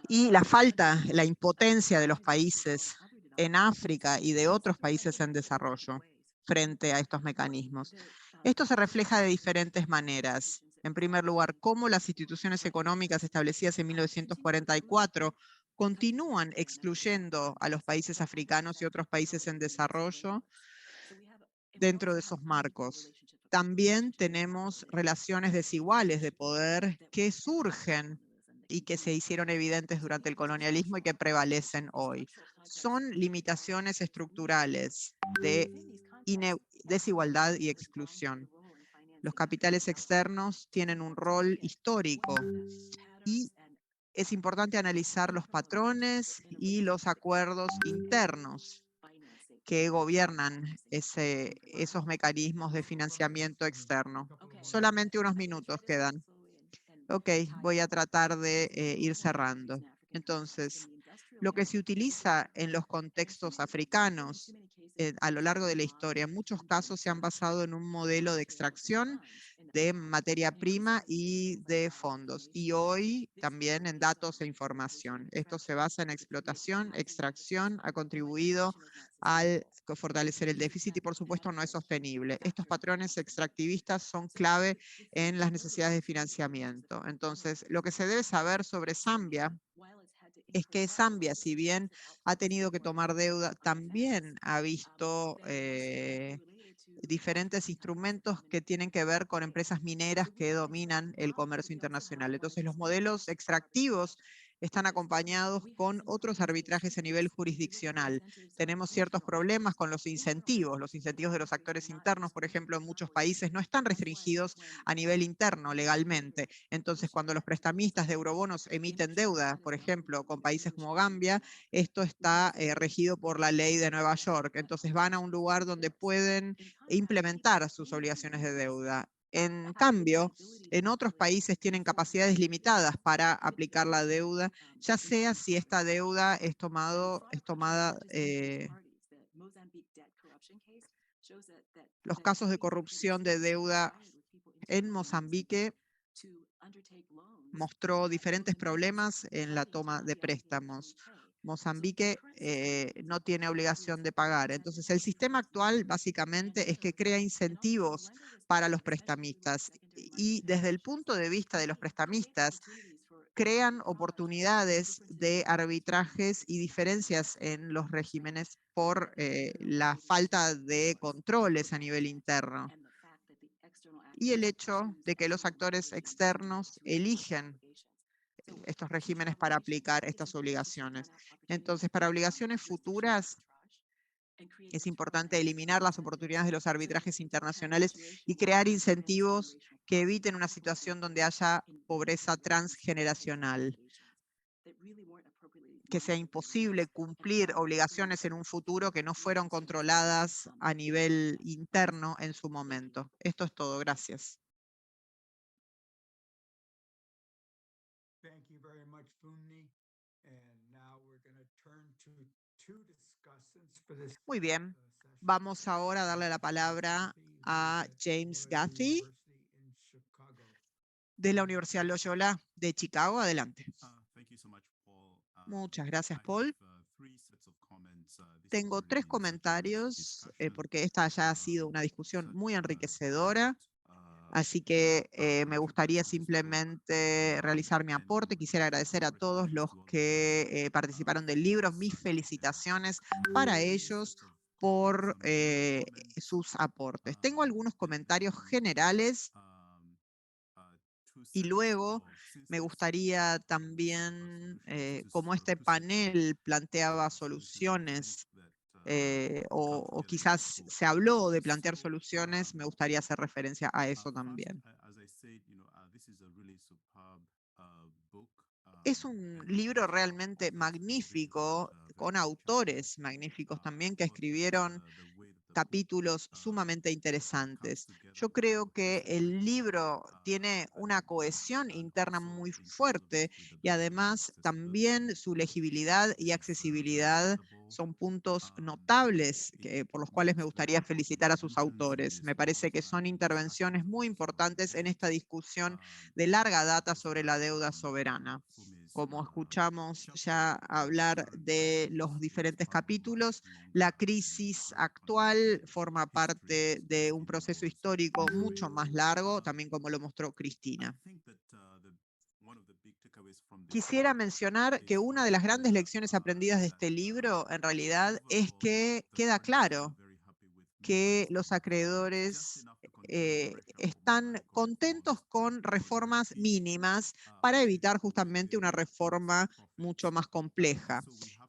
Y la falta, la impotencia de los países en África y de otros países en desarrollo frente a estos mecanismos. Esto se refleja de diferentes maneras. En primer lugar, cómo las instituciones económicas establecidas en 1944 continúan excluyendo a los países africanos y otros países en desarrollo dentro de esos marcos. También tenemos relaciones desiguales de poder que surgen y que se hicieron evidentes durante el colonialismo y que prevalecen hoy. Son limitaciones estructurales de desigualdad y exclusión. Los capitales externos tienen un rol histórico y es importante analizar los patrones y los acuerdos internos que gobiernan esos mecanismos de financiamiento externo. Solamente unos minutos quedan. Ok, voy a tratar de ir cerrando. Entonces, lo que se utiliza en los contextos africanos a lo largo de la historia, en muchos casos se han basado en un modelo de extracción de materia prima y de fondos. Y hoy también en datos e información. Esto se basa en explotación, extracción, ha contribuido al fortalecer el déficit y por supuesto no es sostenible. Estos patrones extractivistas son clave en las necesidades de financiamiento. Entonces, lo que se debe saber sobre Zambia es que Zambia, si bien ha tenido que tomar deuda, también ha visto diferentes instrumentos que tienen que ver con empresas mineras que dominan el comercio internacional. Entonces, los modelos extractivos están acompañados con otros arbitrajes a nivel jurisdiccional. Tenemos ciertos problemas con los incentivos. Los incentivos de los actores internos, por ejemplo, en muchos países no están restringidos a nivel interno legalmente. Entonces, cuando los prestamistas de eurobonos emiten deuda, por ejemplo, con países como Gambia, esto está regido por la ley de Nueva York. Entonces, van a un lugar donde pueden implementar sus obligaciones de deuda. En cambio, en otros países tienen capacidades limitadas para aplicar la deuda, ya sea si esta deuda es tomada. Los casos de corrupción de deuda en Mozambique mostró diferentes problemas en la toma de préstamos. Mozambique no tiene obligación de pagar. Entonces, el sistema actual básicamente es que crea incentivos para los prestamistas y desde el punto de vista de los prestamistas, crean oportunidades de arbitrajes y diferencias en los regímenes por la falta de controles a nivel interno y el hecho de que los actores externos eligen estos regímenes para aplicar estas obligaciones. Entonces, para obligaciones futuras, es importante eliminar las oportunidades de los arbitrajes internacionales y crear incentivos que eviten una situación donde haya pobreza transgeneracional, que sea imposible cumplir obligaciones en un futuro que no fueron controladas a nivel interno en su momento. Esto es todo. Gracias. Thank you very much, Funmi. And now we're going to turn to two discussants for this Muy bien. session. Vamos ahora a darle la palabra a James Guthrie de la Universidad Loyola de Chicago. Adelante. Muchas gracias, Paul. Tengo tres comentarios porque esta ya ha sido una discusión muy enriquecedora. Así que me gustaría simplemente realizar mi aporte. Quisiera agradecer a todos los que participaron del libro. Mis felicitaciones para ellos por sus aportes. Tengo algunos comentarios generales y luego me gustaría también, como este panel planteaba soluciones, o quizás se habló de plantear soluciones, me gustaría hacer referencia a eso también. Es un libro realmente magnífico, con autores magníficos también que escribieron capítulos sumamente interesantes. Yo creo que el libro tiene una cohesión interna muy fuerte y además también su legibilidad y accesibilidad son puntos notables por los cuales me gustaría felicitar a sus autores. Me parece que son intervenciones muy importantes en esta discusión de larga data sobre la deuda soberana. Como escuchamos ya hablar de los diferentes capítulos, la crisis actual forma parte de un proceso histórico mucho más largo, también como lo mostró Cristina. Quisiera mencionar que una de las grandes lecciones aprendidas de este libro, en realidad, es que queda claro que los acreedores están contentos con reformas mínimas para evitar justamente una reforma mucho más compleja,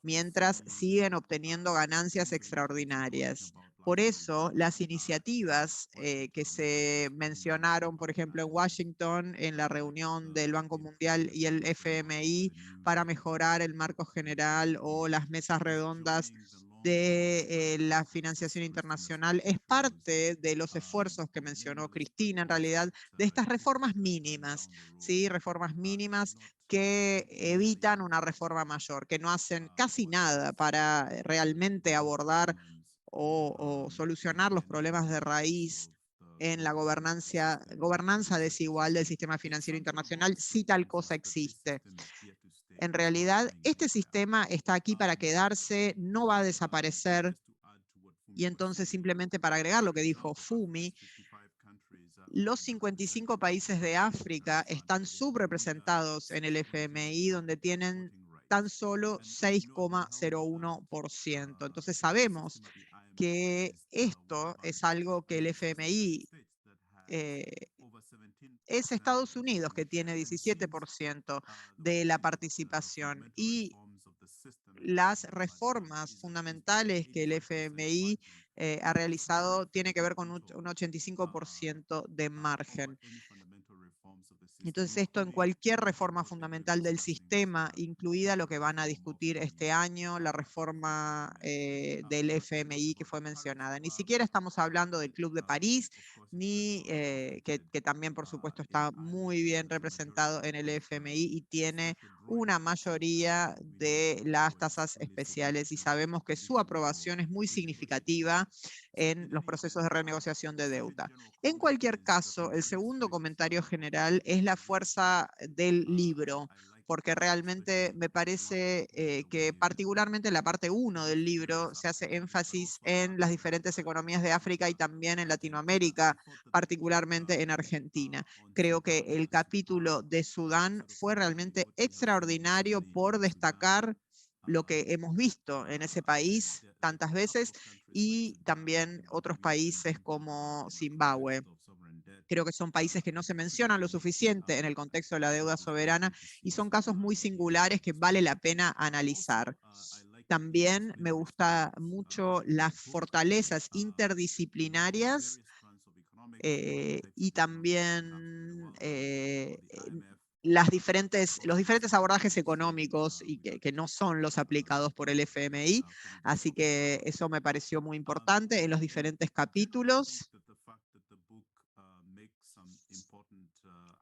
mientras siguen obteniendo ganancias extraordinarias. Por eso, las iniciativas que se mencionaron, por ejemplo, en Washington, en la reunión del Banco Mundial y el FMI para mejorar el marco general, o las mesas redondas de la financiación internacional, es parte de los esfuerzos que mencionó Cristina, en realidad, de estas reformas mínimas, ¿sí? Reformas mínimas que evitan una reforma mayor, que no hacen casi nada para realmente abordar o solucionar los problemas de raíz en la gobernanza desigual del sistema financiero internacional, si tal cosa existe. En realidad, este sistema está aquí para quedarse, no va a desaparecer. Y entonces, simplemente para agregar lo que dijo Fumi, los 55 países de África están subrepresentados en el FMI, donde tienen tan solo 6,01%. Entonces sabemos que esto es algo que el FMI es Estados Unidos, que tiene 17% de la participación, y las reformas fundamentales que el FMI ha realizado tiene que ver con un 85% de margen. Entonces, esto en cualquier reforma fundamental del sistema, incluida lo que van a discutir este año, la reforma del FMI que fue mencionada. Ni siquiera estamos hablando del Club de París, ni que también, por supuesto, está muy bien representado en el FMI y tiene una mayoría de las tasas especiales, y sabemos que su aprobación es muy significativa en los procesos de renegociación de deuda. En cualquier caso, el segundo comentario general es la fuerza del libro, porque realmente me parece que particularmente en la parte 1 del libro se hace énfasis en las diferentes economías de África y también en Latinoamérica, particularmente en Argentina. Creo que el capítulo de Sudán fue realmente extraordinario por destacar lo que hemos visto en ese país tantas veces, y también otros países como Zimbabue. Creo que son países que no se mencionan lo suficiente en el contexto de la deuda soberana y son casos muy singulares que vale la pena analizar. También me gusta mucho las fortalezas interdisciplinarias y también los diferentes abordajes económicos y que no son los aplicados por el FMI. Así que eso me pareció muy importante en los diferentes capítulos.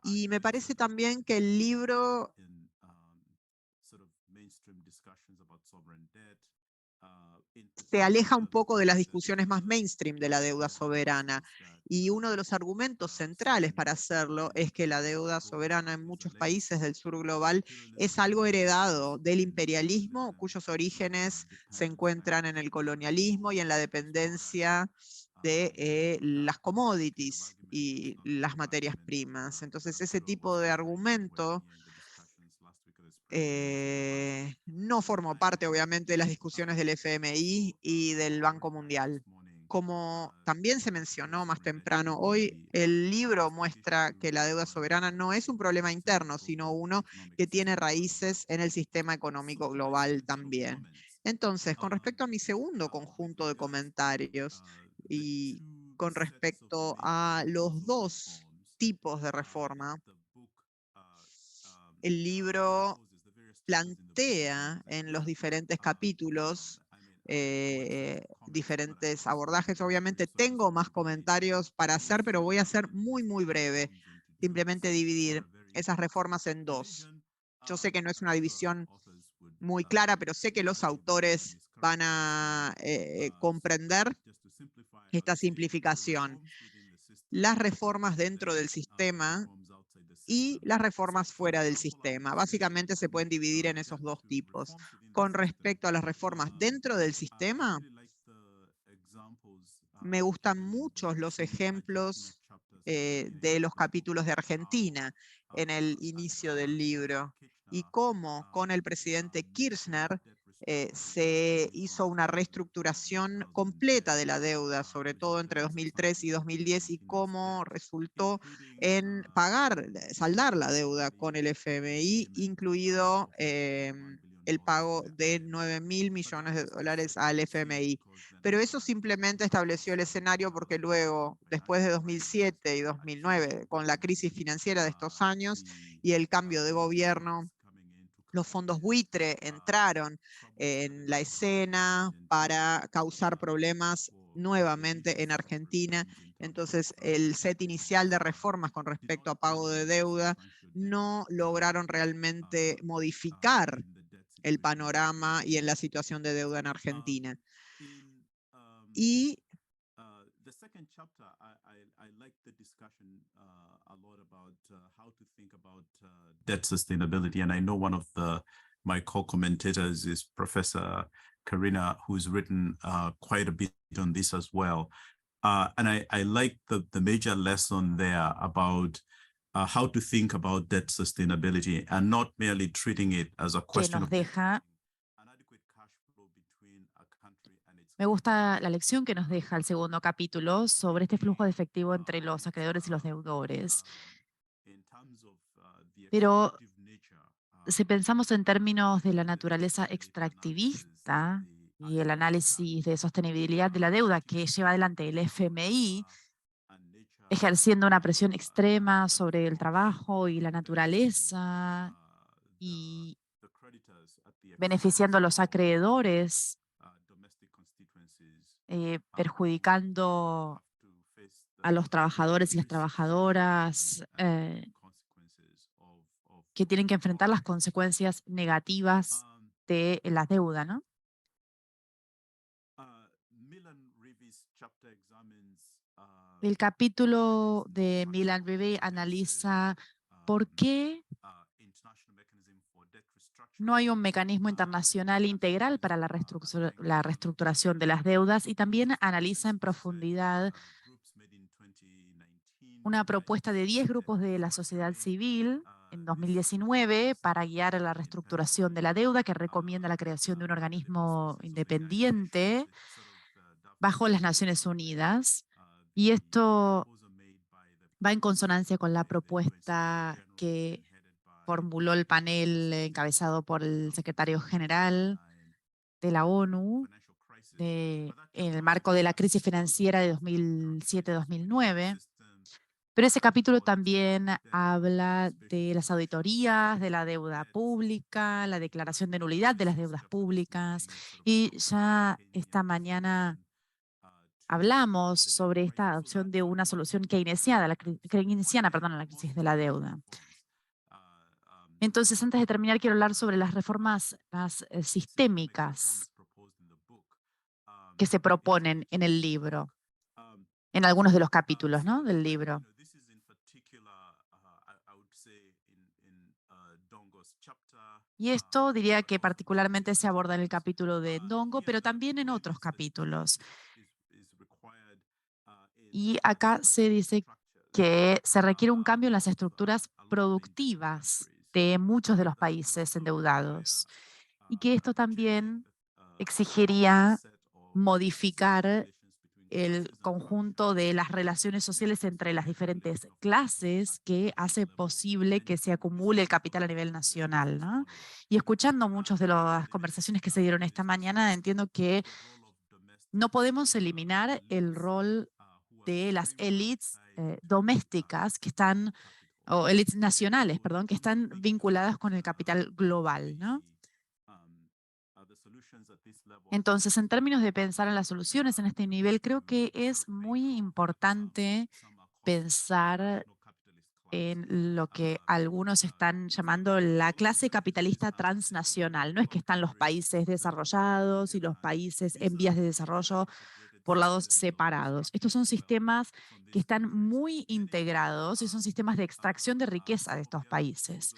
Y me parece también que el libro se aleja un poco de las discusiones más mainstream de la deuda soberana. Y uno de los argumentos centrales para hacerlo es que la deuda soberana en muchos países del sur global es algo heredado del imperialismo, cuyos orígenes se encuentran en el colonialismo y en la dependencia de las commodities y las materias primas. Entonces, ese tipo de argumento no formó parte, obviamente, de las discusiones del FMI y del Banco Mundial. Como también se mencionó más temprano, hoy el libro muestra que la deuda soberana no es un problema interno, sino uno que tiene raíces en el sistema económico global también. Entonces, con respecto a mi segundo conjunto de comentarios y con respecto a los dos tipos de reforma, el libro plantea en los diferentes capítulos diferentes abordajes. Obviamente tengo más comentarios para hacer, pero voy a ser muy, muy breve. Simplemente dividir esas reformas en dos. Yo sé que no es una división muy clara, pero sé que los autores van a comprender esta simplificación. Las reformas dentro del sistema y las reformas fuera del sistema. Básicamente se pueden dividir en esos dos tipos. Con respecto a las reformas dentro del sistema, me gustan mucho los ejemplos de los capítulos de Argentina en el inicio del libro y cómo con el presidente Kirchner se hizo una reestructuración completa de la deuda, sobre todo entre 2003 y 2010, y cómo resultó en saldar la deuda con el FMI, incluido el pago de 9.000 millones de dólares al FMI. Pero eso simplemente estableció el escenario porque luego, después de 2007 y 2009, con la crisis financiera de estos años y el cambio de gobierno, los fondos buitre entraron en la escena para causar problemas nuevamente en Argentina. Entonces, el set inicial de reformas con respecto a pago de deuda no lograron realmente modificar el panorama y en la situación de deuda en Argentina. Y the second chapter, I like the discussion a lot about how to think about debt sustainability. And I know one of my co-commentators is Professor Karina, who's written quite a bit on this as well. And I like the major lesson there about how to think about debt sustainability and not merely treating it as a que question nos of deja. an adequate cash flow between a country and its Me gusta la lección que nos deja el segundo capítulo sobre este flujo de efectivo entre los acreedores y los deudores. Pero si pensamos en términos de la naturaleza extractivista y el análisis de sostenibilidad de la deuda que lleva adelante el FMI, ejerciendo una presión extrema sobre el trabajo y la naturaleza y beneficiando a los acreedores, perjudicando a los trabajadores y las trabajadoras que tienen que enfrentar las consecuencias negativas de la deuda, ¿no? El capítulo de Milan Rivey analiza por qué no hay un mecanismo internacional integral para la reestructuración de las deudas, y también analiza en profundidad una propuesta de 10 grupos de la sociedad civil en 2019 para guiar a la reestructuración de la deuda, que recomienda la creación de un organismo independiente bajo las Naciones Unidas. Y esto va en consonancia con la propuesta que formuló el panel encabezado por el secretario general de la ONU en el marco de la crisis financiera de 2007-2009. Pero ese capítulo también habla de las auditorías de la deuda pública, la declaración de nulidad de las deudas públicas, y ya esta mañana hablamos sobre esta adopción de una solución keynesiana a la crisis de la deuda. Entonces, antes de terminar, quiero hablar sobre las reformas sistémicas que se proponen en el libro, en algunos de los capítulos, ¿no?, del libro. Y esto diría que particularmente se aborda en el capítulo de Ndongo, pero también en otros capítulos. Y acá se dice que se requiere un cambio en las estructuras productivas de muchos de los países endeudados, y que esto también exigiría modificar el conjunto de las relaciones sociales entre las diferentes clases que hace posible que se acumule el capital a nivel nacional, ¿no? Y escuchando muchas de las conversaciones que se dieron esta mañana, entiendo que no podemos eliminar el rol de las élites domésticas que están, o élites nacionales, perdón, que están vinculadas con el capital global, ¿no? Entonces, en términos de pensar en las soluciones en este nivel, creo que es muy importante pensar en lo que algunos están llamando la clase capitalista transnacional. No es que están los países desarrollados y los países en vías de desarrollo por lados separados. Estos son sistemas que están muy integrados y son sistemas de extracción de riqueza de estos países.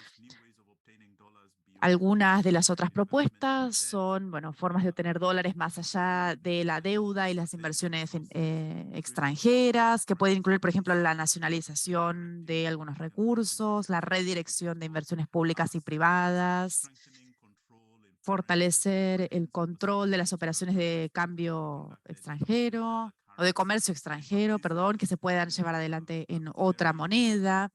Algunas de las otras propuestas son, bueno, formas de obtener dólares más allá de la deuda y las inversiones extranjeras, que pueden incluir, por ejemplo, la nacionalización de algunos recursos, la redirección de inversiones públicas y privadas, fortalecer el control de las operaciones de cambio extranjero o de comercio extranjero, perdón, que se puedan llevar adelante en otra moneda.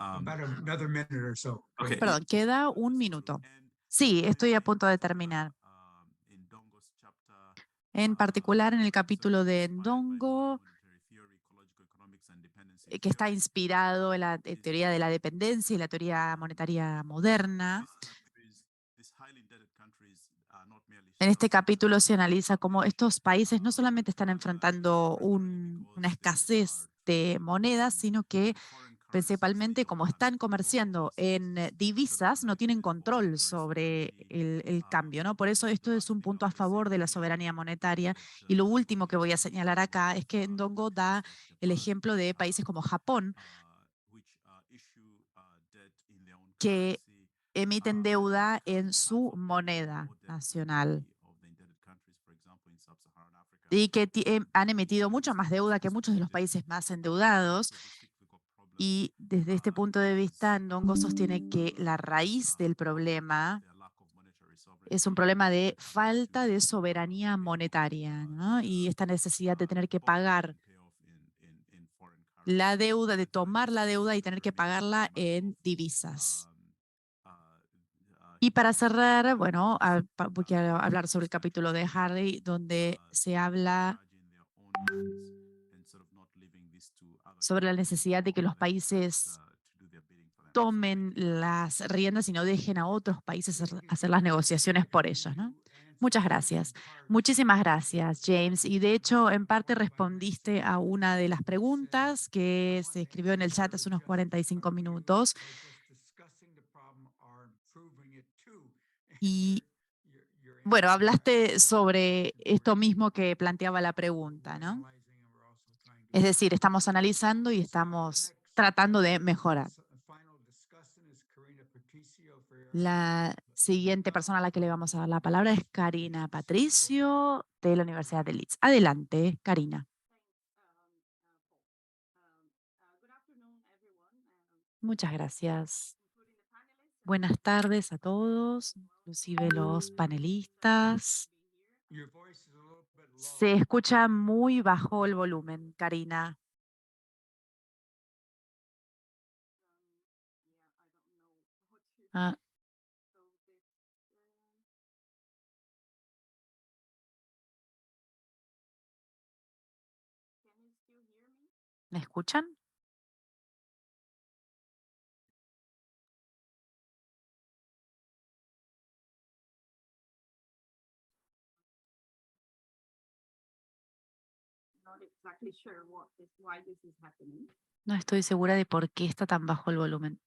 About another minute or so. Okay. Perdón, queda un minuto. Sí, estoy a punto de terminar. En particular en el capítulo de Ndongo, que está inspirado en la teoría de la dependencia y la teoría monetaria moderna. En este capítulo se analiza cómo estos países no solamente están enfrentando una escasez de monedas, sino que principalmente como están comerciando en divisas, no tienen control sobre el cambio, ¿no? Por eso esto es un punto a favor de la soberanía monetaria. Y lo último que voy a señalar acá es que Ndongo da el ejemplo de países como Japón, que emiten deuda en su moneda nacional y que han emitido mucho más deuda que muchos de los países más endeudados. Y desde este punto de vista, Ndongo sostiene que la raíz del problema es un problema de falta de soberanía monetaria, ¿no? Y esta necesidad de tener que pagar la deuda, de tomar la deuda y tener que pagarla en divisas. Y para cerrar, bueno, voy a hablar sobre el capítulo de Hardy, donde se habla sobre la necesidad de que los países tomen las riendas y no dejen a otros países hacer las negociaciones por ellos, ¿no? Muchas gracias. Muchísimas gracias, James. Y de hecho, en parte respondiste a una de las preguntas que se escribió en el chat hace unos 45 minutos. Y bueno, hablaste sobre esto mismo que planteaba la pregunta, ¿no? Es decir, estamos analizando y estamos tratando de mejorar. La siguiente persona a la que le vamos a dar la palabra es Karina Patricio de la Universidad de Leeds. Adelante, Karina. Muchas gracias. Buenas tardes a todos, inclusive los panelistas. Se escucha muy bajo el volumen, Karina. Ah, ¿me escuchan? No estoy segura de por qué está tan bajo el volumen.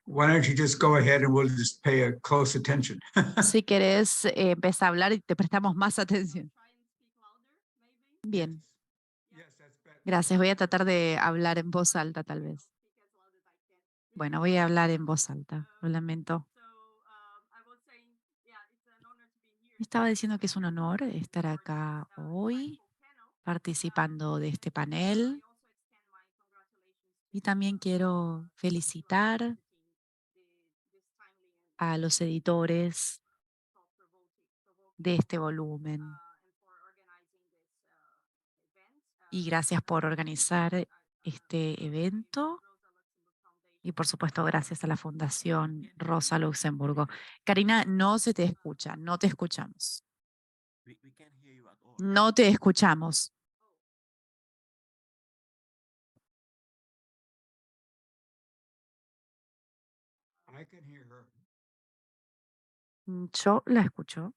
Why don't you just go ahead and we'll just pay a close attention. Si querés, empieza a hablar y te prestamos más atención. Bien, Yes, that's better. gracias. Voy a tratar de hablar en voz alta, tal vez. Bueno, voy a hablar en voz alta. Lo lamento. Estaba diciendo que es un honor estar acá hoy participando de este panel y también quiero felicitar a los editores de este volumen y gracias por organizar este evento. Y por supuesto, gracias a la Fundación Rosa Luxemburgo. Karina, no se te escucha, no te escuchamos. No te escuchamos. I can hear her. Yo la escucho.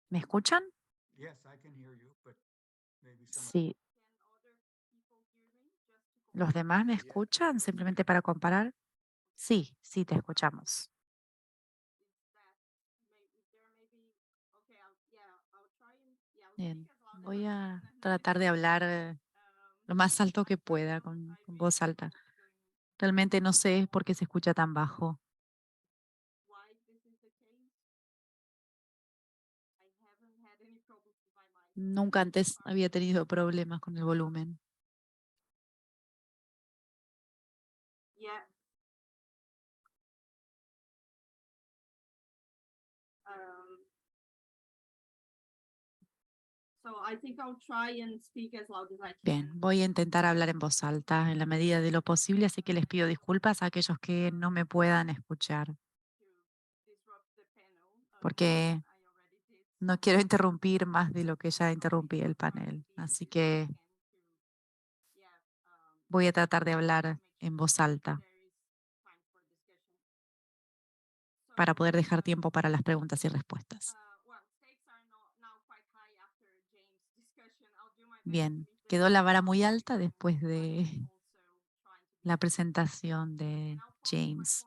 ¿Me escuchan? Yes, I can hear you, but maybe some. Sí. ¿Los demás me escuchan? Simplemente para comparar. Sí, sí, te escuchamos. Bien, voy a tratar de hablar lo más alto que pueda, con voz alta. Realmente no sé por qué se escucha tan bajo. Nunca antes había tenido problemas con el volumen. Yeah. So I think I'll try and speak as loud as I Bien, can. voy a intentar hablar en voz alta en la medida de lo posible, así que les pido disculpas a aquellos que no me puedan escuchar, To disrupt the panel, porque I already did. no quiero interrumpir más de lo que ya interrumpí el panel. Así que voy a tratar de hablar en voz alta para poder dejar tiempo para las preguntas y respuestas. Bien, quedó la vara muy alta después de la presentación de James.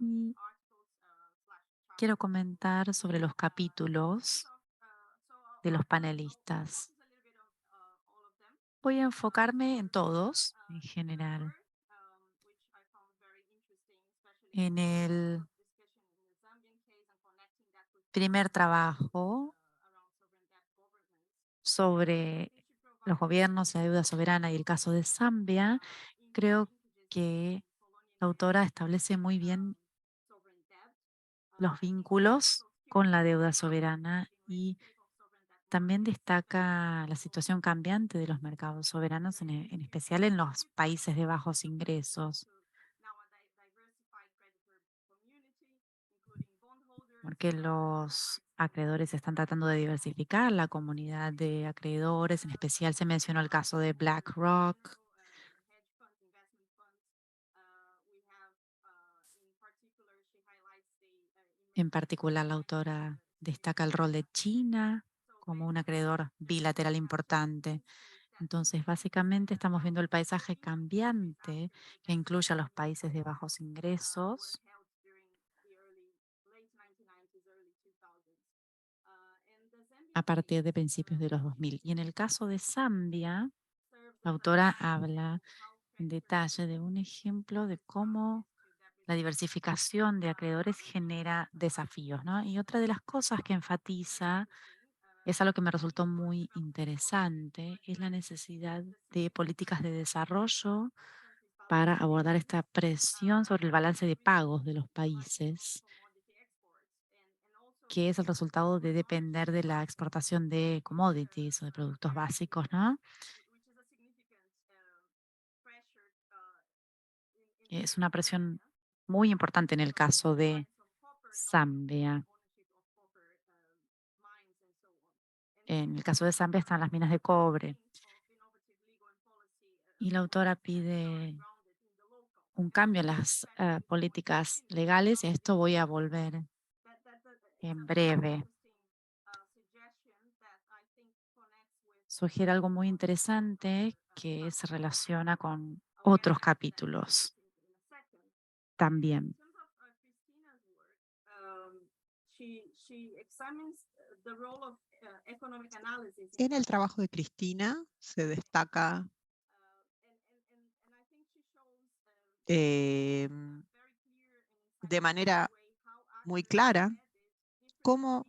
Y quiero comentar sobre los capítulos de los panelistas. Voy a enfocarme en todos, en general. En el primer trabajo sobre los gobiernos, la deuda soberana y el caso de Zambia, creo que la autora establece muy bien los vínculos con la deuda soberana y también destaca la situación cambiante de los mercados soberanos, en especial en los países de bajos ingresos, porque los acreedores están tratando de diversificar la comunidad de acreedores. En especial se mencionó el caso de BlackRock. En particular, la autora destaca el rol de China como un acreedor bilateral importante. Entonces, básicamente estamos viendo el paisaje cambiante que incluye a los países de bajos ingresos a partir de principios de los 2000. Y en el caso de Zambia, la autora habla en detalle de un ejemplo de cómo la diversificación de acreedores genera desafíos, ¿no? Y otra de las cosas que enfatiza es algo que me resultó muy interesante, es la necesidad de políticas de desarrollo para abordar esta presión sobre el balance de pagos de los países, que es el resultado de depender de la exportación de commodities o de productos básicos, ¿no? Es una presión muy importante en el caso de Zambia. En el caso de Zambia están las minas de cobre. Y la autora pide un cambio en las políticas legales, y a esto voy a volver en breve. Sugiere algo muy interesante que se relaciona con otros capítulos también. En el trabajo de Cristina se destaca de manera muy clara cómo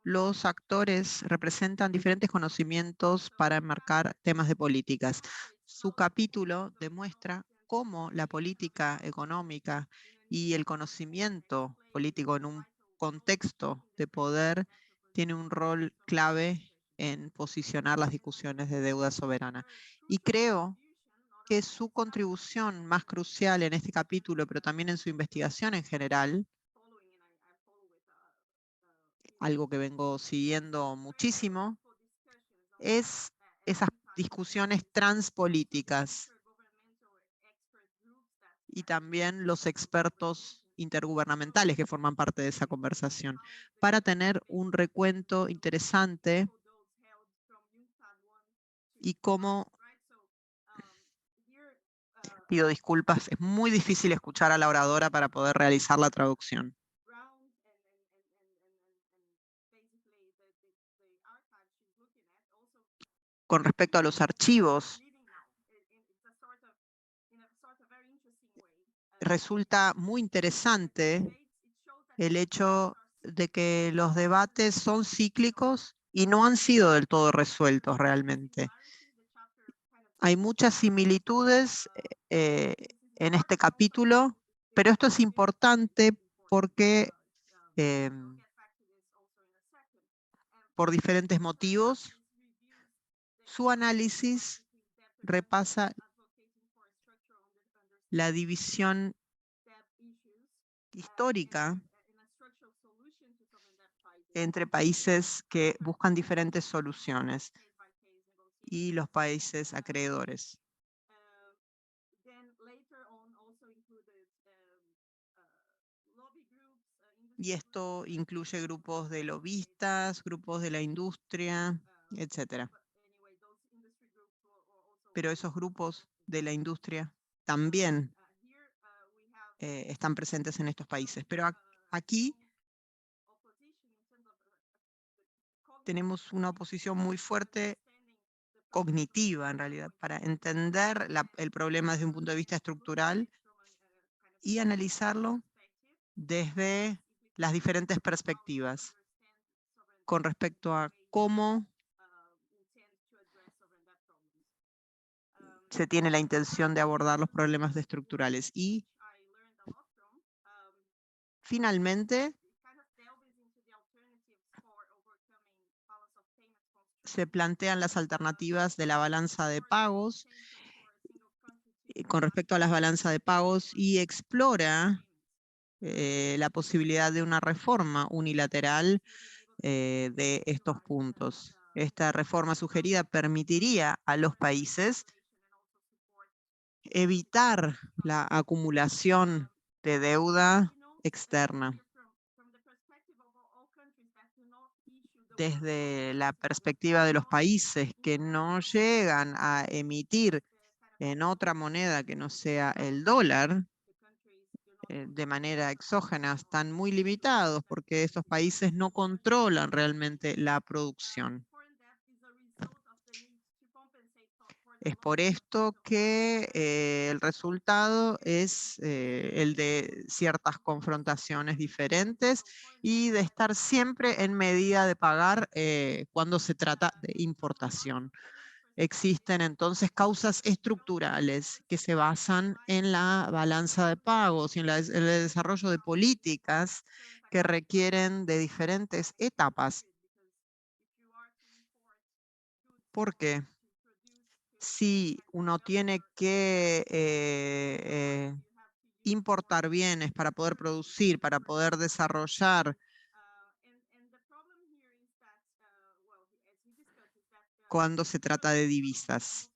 los actores representan diferentes conocimientos para enmarcar temas de políticas. Su capítulo demuestra cómo la política económica y el conocimiento político en un contexto de poder tiene un rol clave en posicionar las discusiones de deuda soberana. Y creo que su contribución más crucial en este capítulo, pero también en su investigación en general, algo que vengo siguiendo muchísimo, es esas discusiones transpolíticas y también los expertos intergubernamentales que forman parte de esa conversación, para tener un recuento interesante y cómo, pido disculpas, es muy difícil escuchar a la oradora para poder realizar la traducción. Con respecto a los archivos, resulta muy interesante el hecho de que los debates son cíclicos y no han sido del todo resueltos realmente. Hay muchas similitudes en este capítulo, pero esto es importante porque por diferentes motivos, su análisis repasa la división histórica entre países que buscan diferentes soluciones y los países acreedores. Y esto incluye grupos de lobistas, grupos de la industria, etc. Pero esos grupos de la industria también están presentes en estos países. Pero aquí tenemos una oposición muy fuerte cognitiva, en realidad, para entender el problema desde un punto de vista estructural y analizarlo desde las diferentes perspectivas con respecto a cómo se tiene la intención de abordar los problemas estructurales. Y finalmente, se plantean las alternativas de la balanza de pagos con respecto a las balanzas de pagos y explora la posibilidad de una reforma unilateral de estos puntos. Esta reforma sugerida permitiría a los países evitar la acumulación de deuda externa. Desde la perspectiva de los países que no llegan a emitir en otra moneda que no sea el dólar, de manera exógena, están muy limitados porque estos países no controlan realmente la producción. Es por esto que el resultado es el de ciertas confrontaciones diferentes y de estar siempre en medida de pagar cuando se trata de importación. Existen entonces causas estructurales que se basan en la balanza de pagos y en el desarrollo de políticas que requieren de diferentes etapas. ¿Por qué? Si uno tiene que importar bienes para poder producir, para poder desarrollar, cuando se trata de divisas.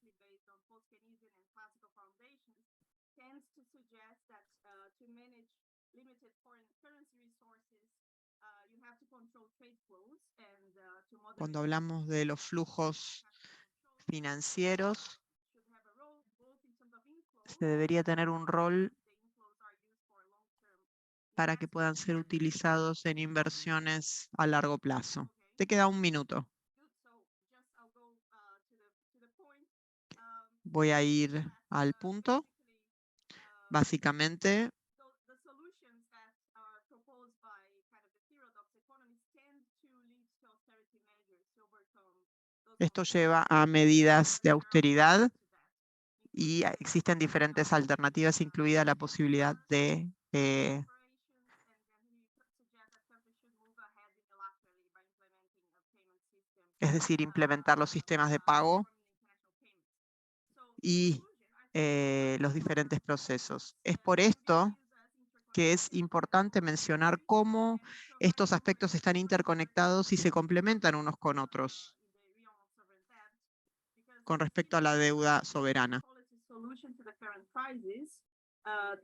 Cuando hablamos de los flujos financieros, se debería tener un rol para que puedan ser utilizados en inversiones a largo plazo. Te queda un minuto. Voy a ir al punto. Básicamente, esto lleva a medidas de austeridad y existen diferentes alternativas, incluida la posibilidad de es decir, implementar los sistemas de pago. Y los diferentes procesos. Es por esto que es importante mencionar cómo estos aspectos están interconectados y se complementan unos con otros con respecto a la deuda soberana.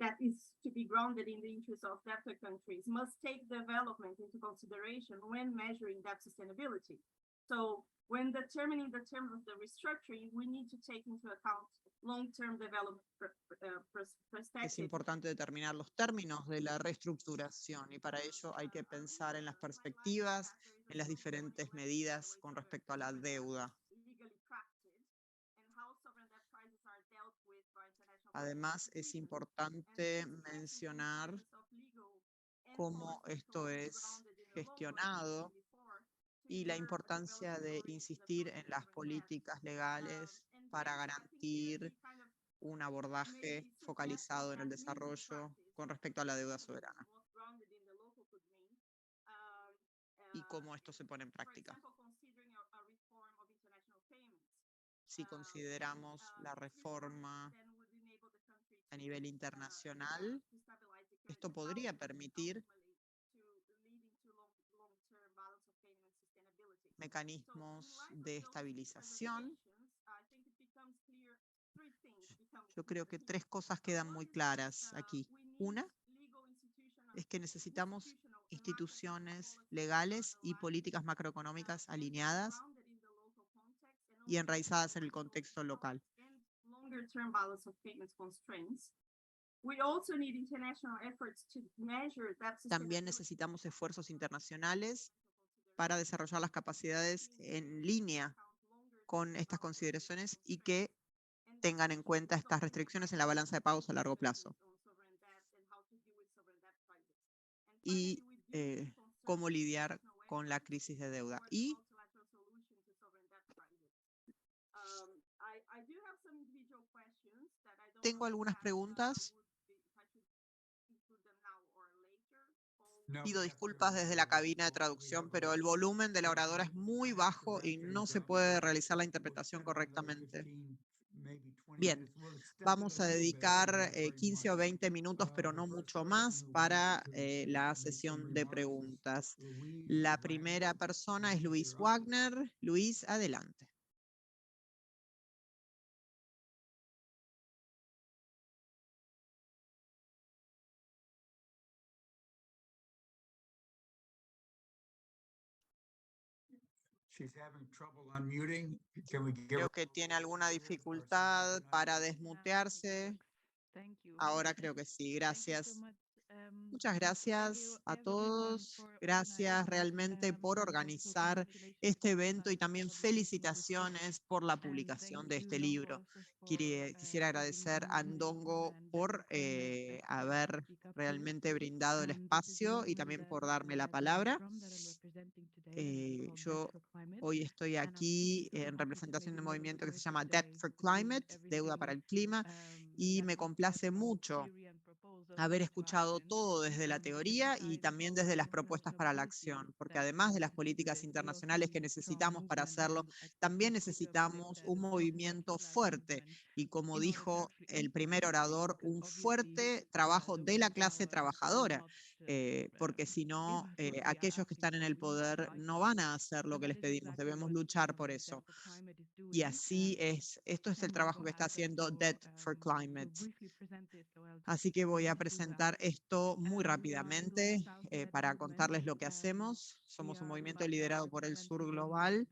That is to be grounded in the interest of debtor countries must take development into consideration when measuring debt sustainability. So when determining the terms of the restructuring, we need to take into account long-term development Es perspective. importante determinar los términos de la reestructuración y para ello hay que pensar en las perspectivas, en las diferentes medidas con respecto a la deuda. Además, es importante mencionar cómo esto es gestionado y la importancia de insistir en las políticas legales para garantir un abordaje focalizado en el desarrollo con respecto a la deuda soberana y cómo esto se pone en práctica. Si consideramos la reforma a nivel internacional, esto podría permitir mecanismos de estabilización. Yo creo que tres cosas quedan muy claras aquí. Una es que necesitamos instituciones legales y políticas macroeconómicas alineadas y enraizadas en el contexto local. También necesitamos esfuerzos internacionales para desarrollar las capacidades en línea con estas consideraciones y que tengan en cuenta estas restricciones en la balanza de pagos a largo plazo. Y cómo lidiar con la crisis de deuda. Y tengo algunas preguntas. Pido disculpas desde la cabina de traducción, pero el volumen de la oradora es muy bajo y no se puede realizar la interpretación correctamente. Bien, vamos a dedicar 15 o 20 minutos, pero no mucho más, para la sesión de preguntas. La primera persona es Luis Wagner. Luis, adelante. Creo que tiene alguna dificultad para desmutearse. Ahora creo que sí, gracias. Muchas gracias a todos. Gracias realmente por organizar este evento y también felicitaciones por la publicación de este libro. Quisiera agradecer a Ndongo por haber realmente brindado el espacio y también por darme la palabra. Yo hoy estoy aquí en representación de un movimiento que se llama Debt for Climate, Deuda para el Clima, y me complace mucho haber escuchado todo desde la teoría y también desde las propuestas para la acción, porque además de las políticas internacionales que necesitamos para hacerlo, también necesitamos un movimiento fuerte y, como dijo el primer orador, un fuerte trabajo de la clase trabajadora, porque si no, aquellos que están en el poder no van a hacer lo que les pedimos, debemos luchar por eso. Y así es, esto es el trabajo que está haciendo Debt for Climate. Así que voy a presentar esto muy rápidamente para contarles lo que hacemos. Somos un movimiento liderado por el Sur Global.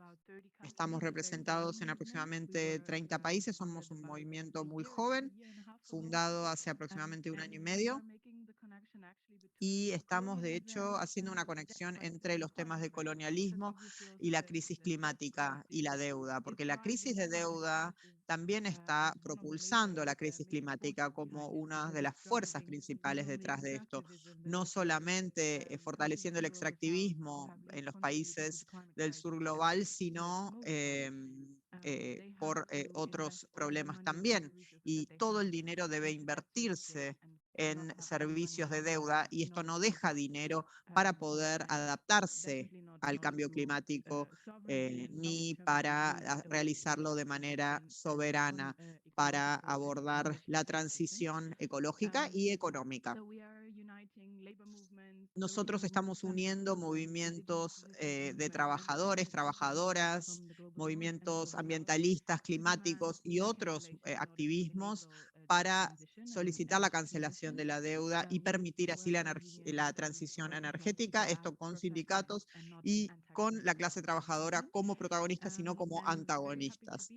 Estamos representados en aproximadamente 30 países. Somos un movimiento muy joven, fundado hace aproximadamente 1 año y medio. Y estamos, de hecho, haciendo una conexión entre los temas de colonialismo y la crisis climática y la deuda, porque la crisis de deuda también está propulsando la crisis climática como una de las fuerzas principales detrás de esto, no solamente fortaleciendo el extractivismo en los países del sur global, sino por otros problemas también. Y todo el dinero debe invertirse en servicios de deuda y esto no deja dinero para poder adaptarse al cambio climático ni para realizarlo de manera soberana para abordar la transición ecológica y económica. Nosotros estamos uniendo movimientos de trabajadores, trabajadoras, movimientos ambientalistas, climáticos y otros activismos para solicitar la cancelación de la deuda y permitir así la transición energética, esto con sindicatos y con la clase trabajadora como protagonistas y no como antagonistas.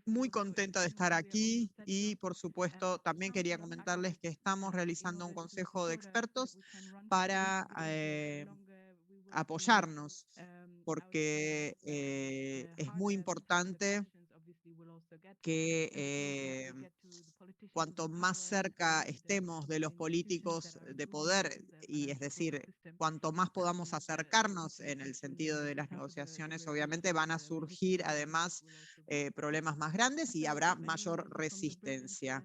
Muy contenta de estar aquí y, por supuesto, también quería comentarles que estamos realizando un consejo de expertos para apoyarnos, porque es muy importante que cuanto más cerca estemos de los políticos de poder, y es decir, cuanto más podamos acercarnos en el sentido de las negociaciones, obviamente van a surgir además problemas más grandes y habrá mayor resistencia.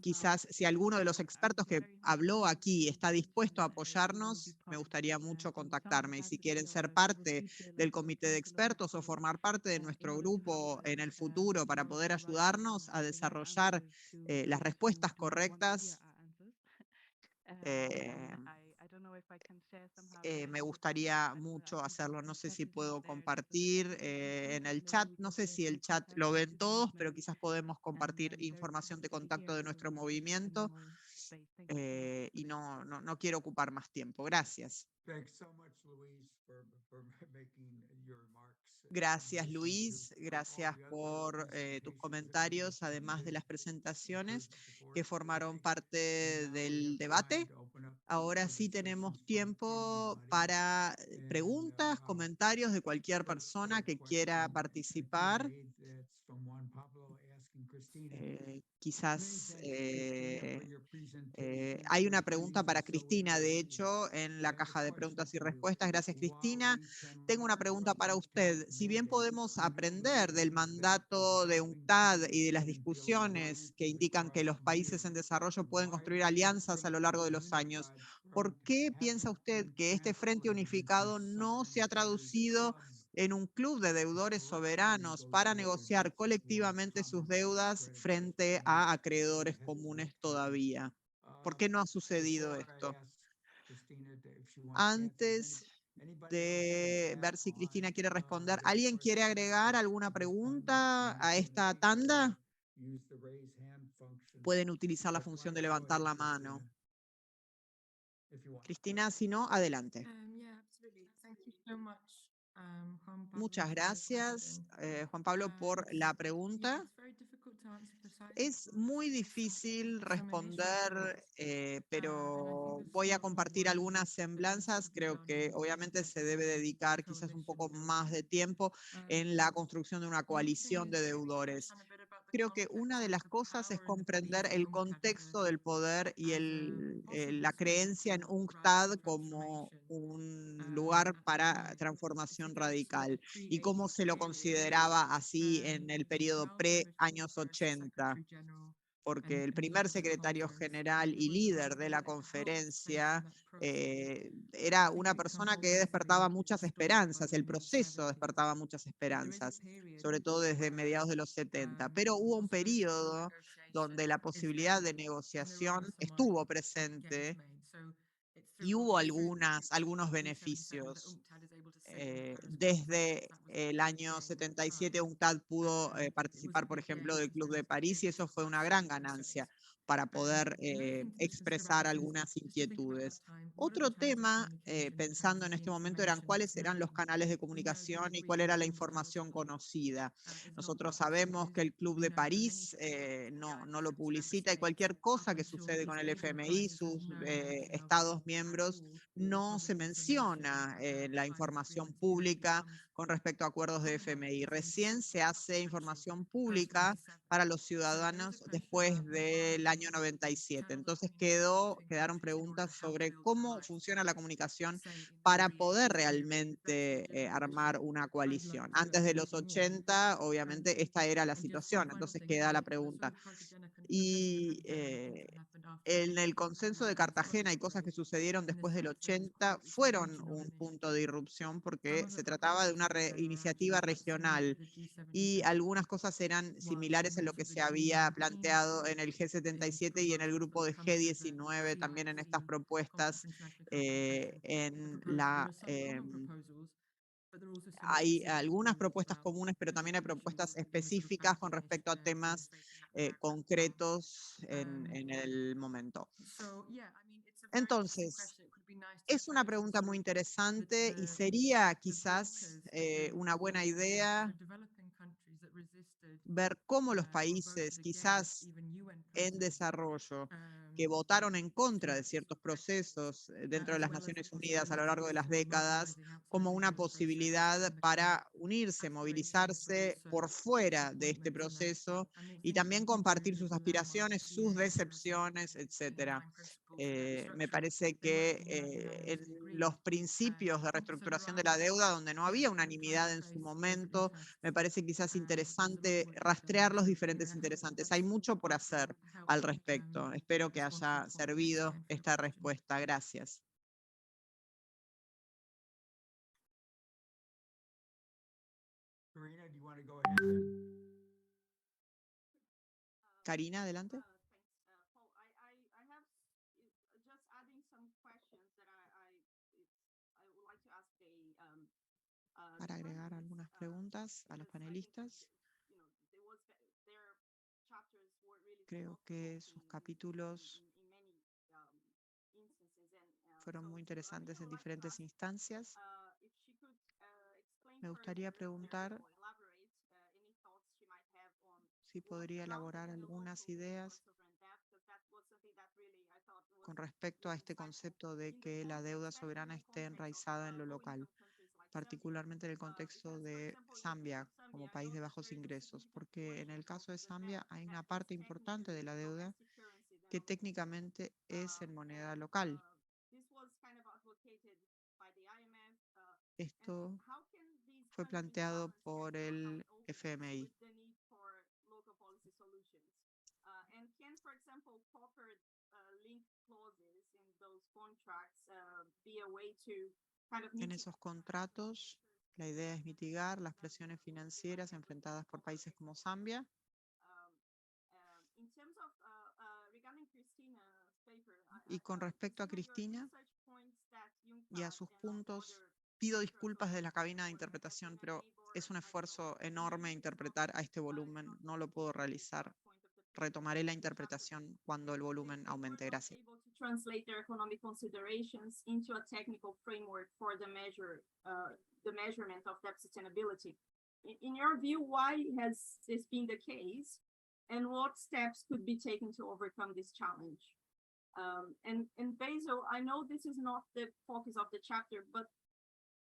Quizás si alguno de los expertos que habló aquí está dispuesto a apoyarnos, me gustaría mucho contactarme. Y si quieren ser parte del comité de expertos o formar parte de nuestro grupo en el futuro para poder ayudarnos a desarrollar las respuestas correctas, me gustaría mucho hacerlo. No sé si puedo compartir en el chat. No sé si el chat lo ven todos, pero quizás podemos compartir información de contacto de nuestro movimiento. Y no quiero ocupar más tiempo. Gracias. Thanks so much, Louise, for making your remarks. Gracias, Luis. Gracias por tus comentarios, además de las presentaciones que formaron parte del debate. Ahora sí tenemos tiempo para preguntas, comentarios de cualquier persona que quiera participar. Quizás hay una pregunta para Cristina, de hecho, en la caja de preguntas y respuestas. Gracias, Cristina. Tengo una pregunta para usted. Si bien podemos aprender del mandato de UNCTAD y de las discusiones que indican que los países en desarrollo pueden construir alianzas a lo largo de los años, ¿por qué piensa usted que este Frente Unificado no se ha traducido en un club de deudores soberanos para negociar colectivamente sus deudas frente a acreedores comunes todavía? ¿Por qué no ha sucedido esto? Antes de ver si Cristina quiere responder, ¿alguien quiere agregar alguna pregunta a esta tanda? Pueden utilizar la función de levantar la mano. Cristina, si no, adelante. Muchas gracias, Juan Pablo, por la pregunta. Es muy difícil responder, pero voy a compartir algunas semblanzas. Creo que obviamente se debe dedicar quizás un poco más de tiempo en la construcción de una coalición de deudores. Creo que una de las cosas es comprender el contexto del poder y la creencia en UNCTAD como un lugar para transformación radical y cómo se lo consideraba así en el periodo pre-años 80, porque el primer secretario general y líder de la conferencia era una persona que despertaba muchas esperanzas, el proceso despertaba muchas esperanzas, sobre todo desde mediados de los 70, pero hubo un periodo donde la posibilidad de negociación estuvo presente y hubo algunos beneficios. Desde el año 77 UNCTAD pudo participar, por ejemplo, del Club de París y eso fue una gran ganancia para poder expresar algunas inquietudes. Otro tema, pensando en este momento, eran cuáles eran los canales de comunicación y cuál era la información conocida. Nosotros sabemos que el Club de París no lo publicita y cualquier cosa que sucede con el FMI, sus estados miembros, no se menciona en la información pública con respecto a acuerdos de FMI. Recién se hace información pública para los ciudadanos después del año 97. Entonces quedaron preguntas sobre cómo funciona la comunicación para poder realmente armar una coalición. Antes de los 80, obviamente, esta era la situación. Entonces queda la pregunta. Y en el consenso de Cartagena y cosas que sucedieron después del 80 fueron un punto de irrupción porque se trataba de una iniciativa regional y algunas cosas eran similares en lo que se había planteado en el G77 y en el grupo de G19, también en estas propuestas en la hay algunas propuestas comunes, pero también hay propuestas específicas con respecto a temas concretos en el momento. Entonces, es una pregunta muy interesante y sería quizás una buena idea ver cómo los países quizás en desarrollo que votaron en contra de ciertos procesos dentro de las Naciones Unidas a lo largo de las décadas como una posibilidad para unirse, movilizarse por fuera de este proceso y también compartir sus aspiraciones, sus decepciones, etcétera. Me parece que en los principios de reestructuración de la deuda, donde no había unanimidad en su momento, me parece quizás interesante rastrear los diferentes interesantes. Hay mucho por hacer al respecto. Espero que haya servido esta respuesta. Gracias. Karina, do you want to go ahead? Karina, adelante. Thanks, Paul. I have just adding some questions that I would like to ask the Para agregar algunas preguntas a los panelistas. Creo que sus capítulos fueron muy interesantes en diferentes instancias. Me gustaría preguntar si podría elaborar algunas ideas con respecto a este concepto de que la deuda soberana esté enraizada en lo local, particularmente en el contexto de Zambia como país de bajos ingresos, porque en el caso de Zambia hay una parte importante de la deuda que técnicamente es en moneda local. Esto fue planteado por el FMI. En esos contratos, la idea es mitigar las presiones financieras enfrentadas por países como Zambia. Y con respecto a Cristina y a sus puntos, pido disculpas de la cabina de interpretación, pero es un esfuerzo enorme interpretar a este volumen. No lo puedo realizar. Retomaré la interpretación cuando el volumen aumente. Gracias. Translate their economic considerations into a technical framework for the measurement of debt sustainability. In your view, why has this been the case, and what steps could be taken to overcome this challenge? And Basil, I know this is not the focus of the chapter, but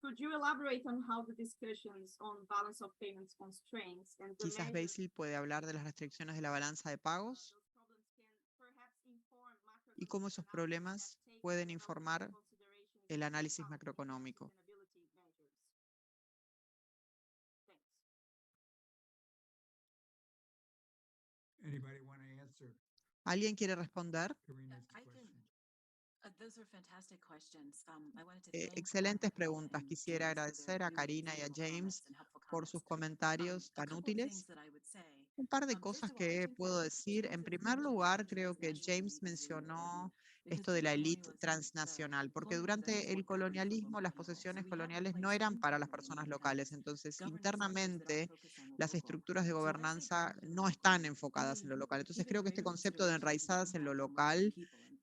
could you elaborate on how the discussions on balance of payments constraints and the Quizás Basil puede hablar de las restricciones de la balanza de pagos y cómo esos problemas pueden informar el análisis macroeconómico. Anybody want to answer ¿Alguien quiere responder? Karina's I can. question? Those are fantastic questions. I wanted to thank Excelentes Paul preguntas. and Quisiera James for agradecer their a really Karina y a insightful James comments and helpful por comments. sus comentarios A tan couple útiles. things that I would say. Un par de First cosas of all, I que think puedo that decir. En primer lugar, creo que James mencionó esto de la élite transnacional, porque durante el colonialismo las posesiones coloniales no eran para las personas locales, entonces internamente las estructuras de gobernanza no están enfocadas en lo local. Entonces creo que este concepto de enraizadas en lo local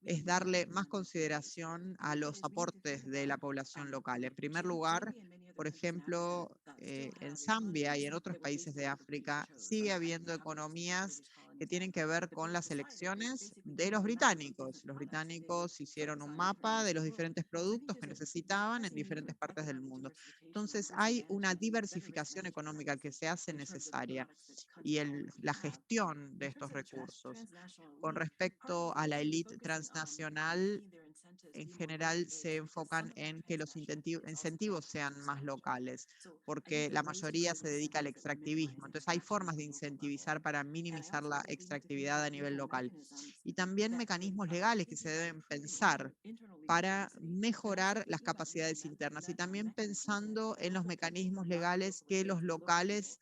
es darle más consideración a los aportes de la población local. En primer lugar, por ejemplo, en Zambia y en otros países de África sigue habiendo economías que tienen que ver con las elecciones de los británicos. Los británicos hicieron un mapa de los diferentes productos que necesitaban en diferentes partes del mundo. Entonces, hay una diversificación económica que se hace necesaria y la gestión de estos recursos. Con respecto a la élite transnacional, en general se enfocan en que los incentivos sean más locales, porque la mayoría se dedica al extractivismo. Entonces hay formas de incentivizar para minimizar la extractividad a nivel local. Y también mecanismos legales que se deben pensar para mejorar las capacidades internas y también pensando en los mecanismos legales que los locales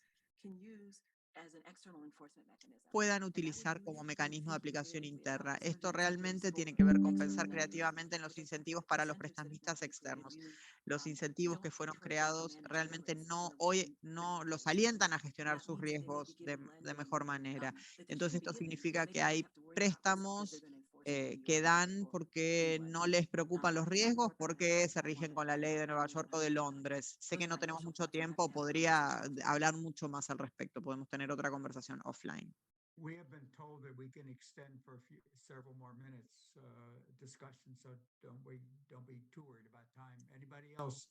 puedan utilizar como mecanismo de aplicación interna. Esto realmente tiene que ver con pensar creativamente en los incentivos para los prestamistas externos. Los incentivos que fueron creados realmente hoy no los alientan a gestionar sus riesgos de mejor manera. Entonces esto significa que hay préstamos que dan porque no les preocupan los riesgos, porque se rigen con la ley de Nueva York o de Londres. Sé que no tenemos mucho tiempo, podría hablar mucho más al respecto, podemos tener otra conversación offline. We have been told that we can extend for several more minutes discussion, so don't be too worried about time. Anybody else?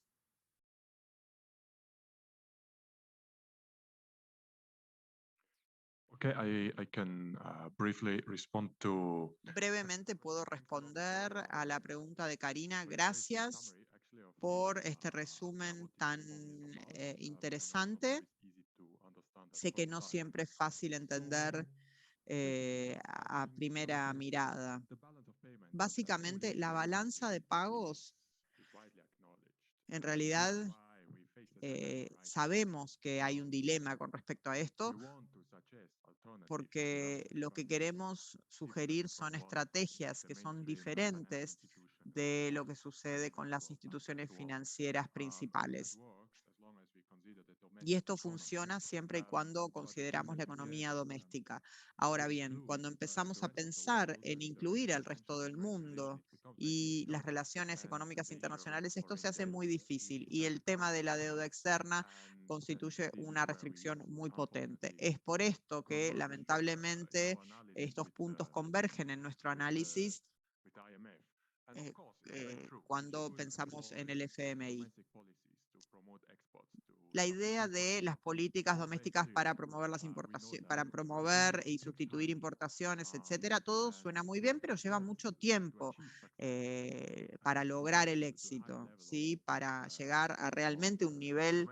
Okay, I can briefly respond to. Brevemente puedo responder a la pregunta de Karina. Gracias por este resumen tan interesante. Sé que no siempre es fácil entender a primera mirada. Básicamente, la balanza de pagos, en realidad, sabemos que hay un dilema con respecto a esto, porque lo que queremos sugerir son estrategias que son diferentes de lo que sucede con las instituciones financieras principales. Y esto funciona siempre y cuando consideramos la economía doméstica. Ahora bien, cuando empezamos a pensar en incluir al resto del mundo y las relaciones económicas internacionales, esto se hace muy difícil y el tema de la deuda externa constituye una restricción muy potente. Es por esto que lamentablemente estos puntos convergen en nuestro análisis cuando pensamos en el FMI. La idea de las políticas domésticas para promover las importaciones, para promover y sustituir importaciones, etcétera, todo suena muy bien, pero lleva mucho tiempo para lograr el éxito, ¿sí? Para llegar a realmente un nivel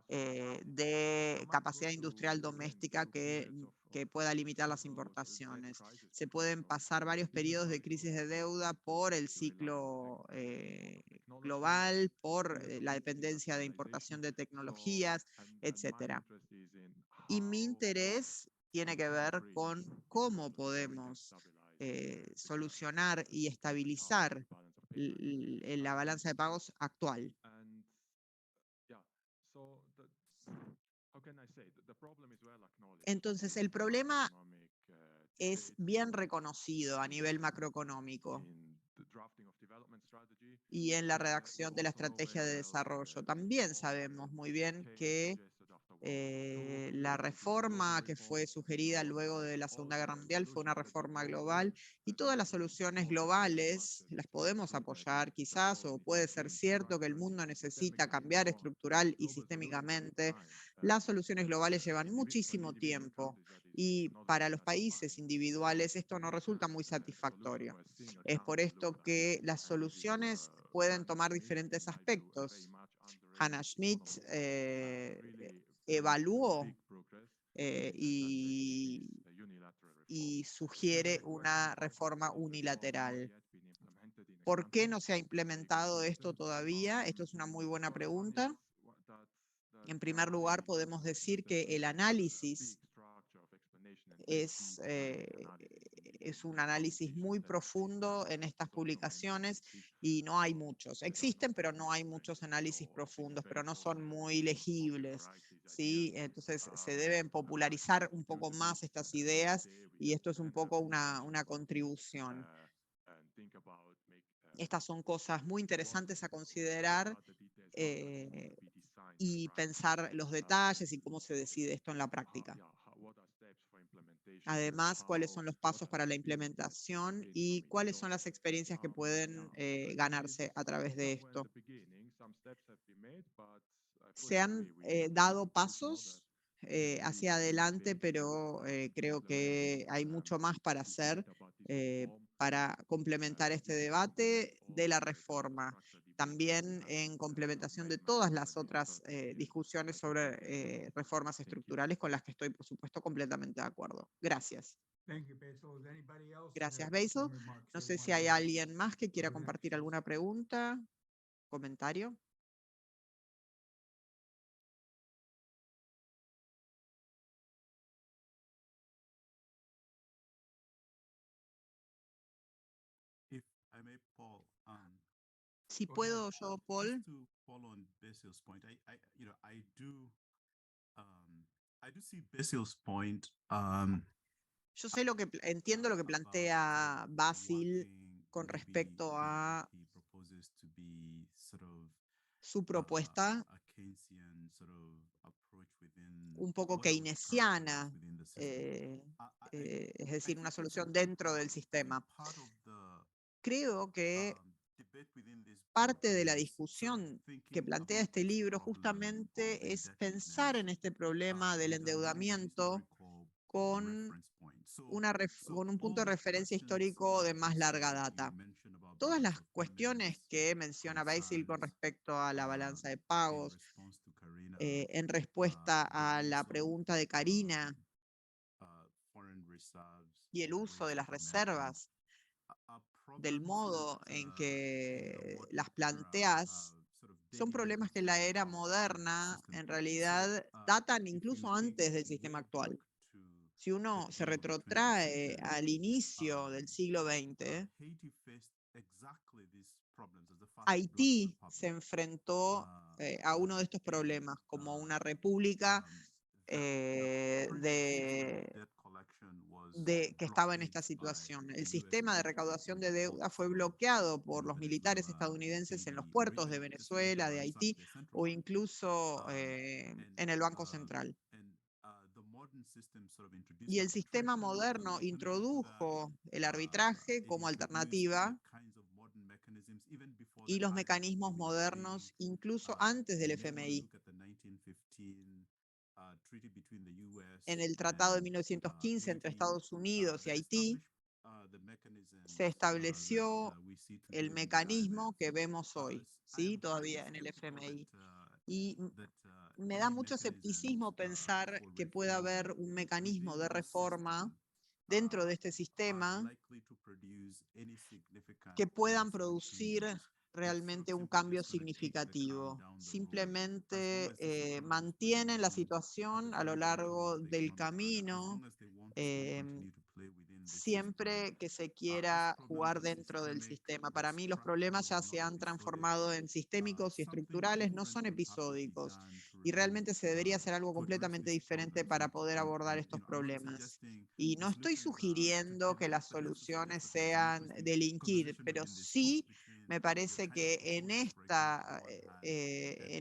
de capacidad industrial doméstica que pueda limitar las importaciones. Se pueden pasar varios periodos de crisis de deuda por el ciclo global, por la dependencia de importación de tecnologías, etcétera. Y mi interés tiene que ver con cómo podemos solucionar y estabilizar la balanza de pagos actual. Entonces, el problema es bien reconocido a nivel macroeconómico y en la redacción de la estrategia de desarrollo. También sabemos muy bien que la reforma que fue sugerida luego de la Segunda Guerra Mundial fue una reforma global y todas las soluciones globales las podemos apoyar quizás, o puede ser cierto que el mundo necesita cambiar estructural y sistémicamente. Las soluciones globales llevan muchísimo tiempo y para los países individuales esto no resulta muy satisfactorio. Es por esto que las soluciones pueden tomar diferentes aspectos. Hannah Schmidt evaluó y sugiere una reforma unilateral. ¿Por qué no se ha implementado esto todavía? Esto es una muy buena pregunta. En primer lugar, podemos decir que el análisis es un análisis muy profundo en estas publicaciones y no hay muchos. Existen, pero no hay muchos análisis profundos, pero no son muy legibles, ¿sí? Entonces se deben popularizar un poco más estas ideas y esto es un poco una contribución. Estas son cosas muy interesantes a considerar y pensar los detalles y cómo se decide esto en la práctica. Además, cuáles son los pasos para la implementación y cuáles son las experiencias que pueden ganarse a través de esto. Se han dado pasos hacia adelante, pero creo que hay mucho más para hacer para complementar este debate de la reforma. También en complementación de todas las otras discusiones sobre reformas estructurales con las que estoy, por supuesto, completamente de acuerdo. Gracias. Gracias, Basil. No sé si hay alguien más que quiera compartir alguna pregunta, comentario. If I may, Paul, Si Go puedo ahead. yo, Paul. just to follow on Basil's point, I do see Basil's point. Yo sé lo que entiendo lo que plantea Basil con respecto a su propuesta, un poco keynesiana, es decir, una solución dentro del sistema. Creo que parte de la discusión que plantea este libro justamente es pensar en este problema del endeudamiento con con un punto de referencia histórico de más larga data. Todas las cuestiones que menciona Basil con respecto a la balanza de pagos, en respuesta a la pregunta de Karina y el uso de las reservas, del modo en que las planteas, son problemas que en la era moderna en realidad datan incluso antes del sistema actual. Si uno se retrotrae al inicio del siglo XX, Haití se enfrentó a uno de estos problemas como una república que estaba en esta situación. El sistema de recaudación de deuda fue bloqueado por los militares estadounidenses en los puertos de Venezuela, de Haití o incluso en el Banco Central. Y el sistema moderno introdujo el arbitraje como alternativa y los mecanismos modernos incluso antes del FMI. En el Tratado de 1915 entre Estados Unidos y Haití se estableció el mecanismo que vemos hoy, ¿sí? Todavía en el FMI. Y me da mucho escepticismo pensar que pueda haber un mecanismo de reforma dentro de este sistema que puedan producir realmente un cambio significativo. Simplemente mantienen la situación a lo largo del camino, siempre que se quiera jugar dentro del sistema. Para mí los problemas ya se han transformado en sistémicos y estructurales, no son episódicos. Y realmente se debería hacer algo completamente diferente para poder abordar estos problemas. Y no estoy sugiriendo que las soluciones sean delinquir, pero sí me parece que en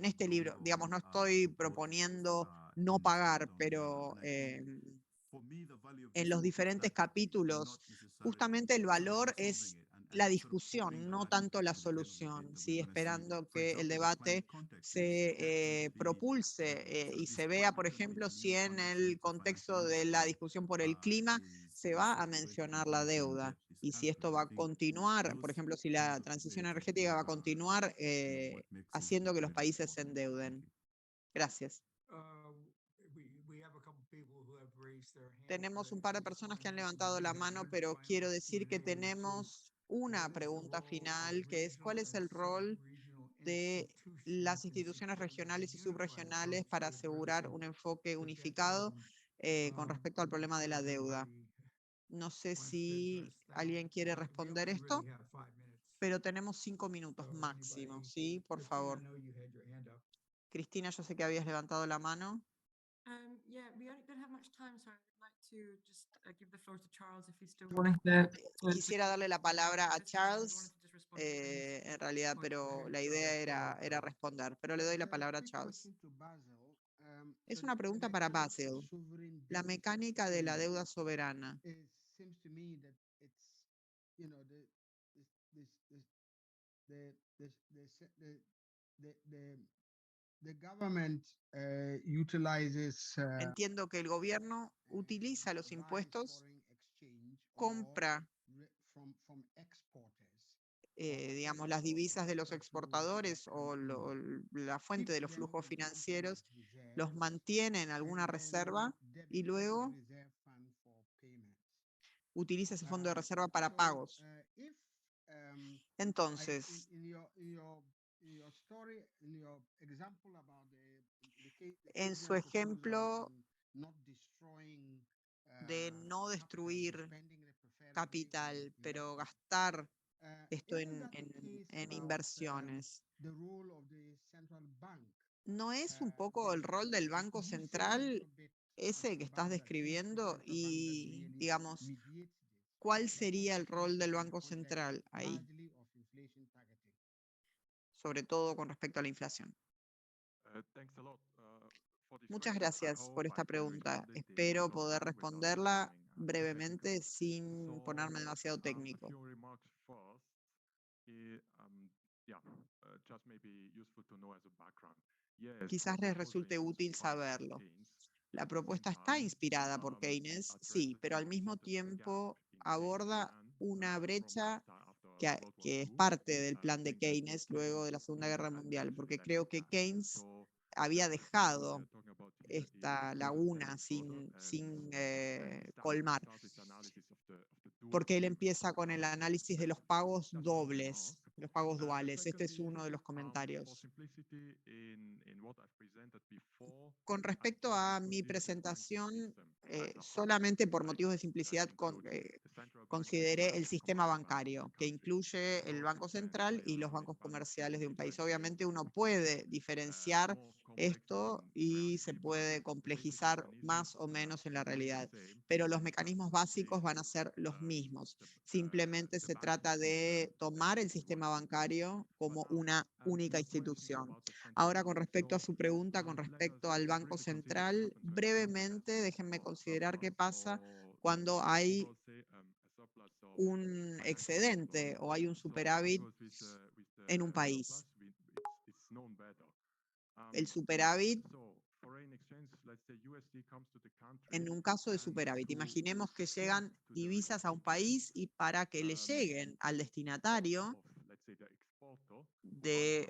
este libro, digamos, no estoy proponiendo no pagar, pero en los diferentes capítulos, justamente el valor es la discusión, no tanto la solución, ¿sí? Esperando que el debate se propulse y se vea, por ejemplo, si en el contexto de la discusión por el clima se va a mencionar la deuda y si esto va a continuar, por ejemplo, si la transición energética va a continuar haciendo que los países se endeuden. Gracias. Tenemos un par de personas que han levantado la mano, pero quiero decir que tenemos una pregunta final, que es ¿cuál es el rol de las instituciones regionales y subregionales para asegurar un enfoque unificado con respecto al problema de la deuda? No sé si alguien quiere responder esto, pero tenemos 5 minutos máximo, ¿sí? Por favor. Cristina, yo sé que habías levantado la mano. Yeah, we don't have much time, so I'd like to just give the floor to Charles if he's still wanting to. Quisiera darle la palabra a Charles, en realidad, pero la idea era responder. Pero le doy la palabra a Charles. Es una pregunta para Basil. La mecánica de la deuda soberana. Entiendo que el gobierno utiliza los impuestos, compra, digamos, las divisas de los exportadores o la fuente de los flujos financieros, los mantiene en alguna reserva y luego utiliza ese fondo de reserva para pagos. Entonces, en su ejemplo de no destruir capital, pero gastar esto en inversiones, ¿no es un poco el rol del Banco Central ese que estás describiendo? Y, digamos, ¿cuál sería el rol del Banco Central ahí? Sobre todo con respecto a la inflación. Muchas gracias por esta pregunta. Espero poder responderla brevemente sin ponerme demasiado técnico. Quizás les resulte útil saberlo. La propuesta está inspirada por Keynes, sí, pero al mismo tiempo aborda una brecha que es parte del plan de Keynes luego de la Segunda Guerra Mundial, porque creo que Keynes había dejado esta laguna sin colmar, porque él empieza con el análisis de los pagos dobles, los pagos duales. Este es uno de los comentarios. Con respecto a mi presentación, solamente por motivos de simplicidad consideré el sistema bancario, que incluye el Banco Central y los bancos comerciales de un país. Obviamente uno puede diferenciar esto y se puede complejizar más o menos en la realidad, pero los mecanismos básicos van a ser los mismos. Simplemente se trata de tomar el sistema bancario como una única institución. Ahora, con respecto a su pregunta, con respecto al Banco Central, brevemente, déjenme considerar qué pasa cuando hay un excedente o hay un superávit en un país. El superávit, en un caso de superávit, imaginemos que llegan divisas a un país y para que le lleguen al destinatario,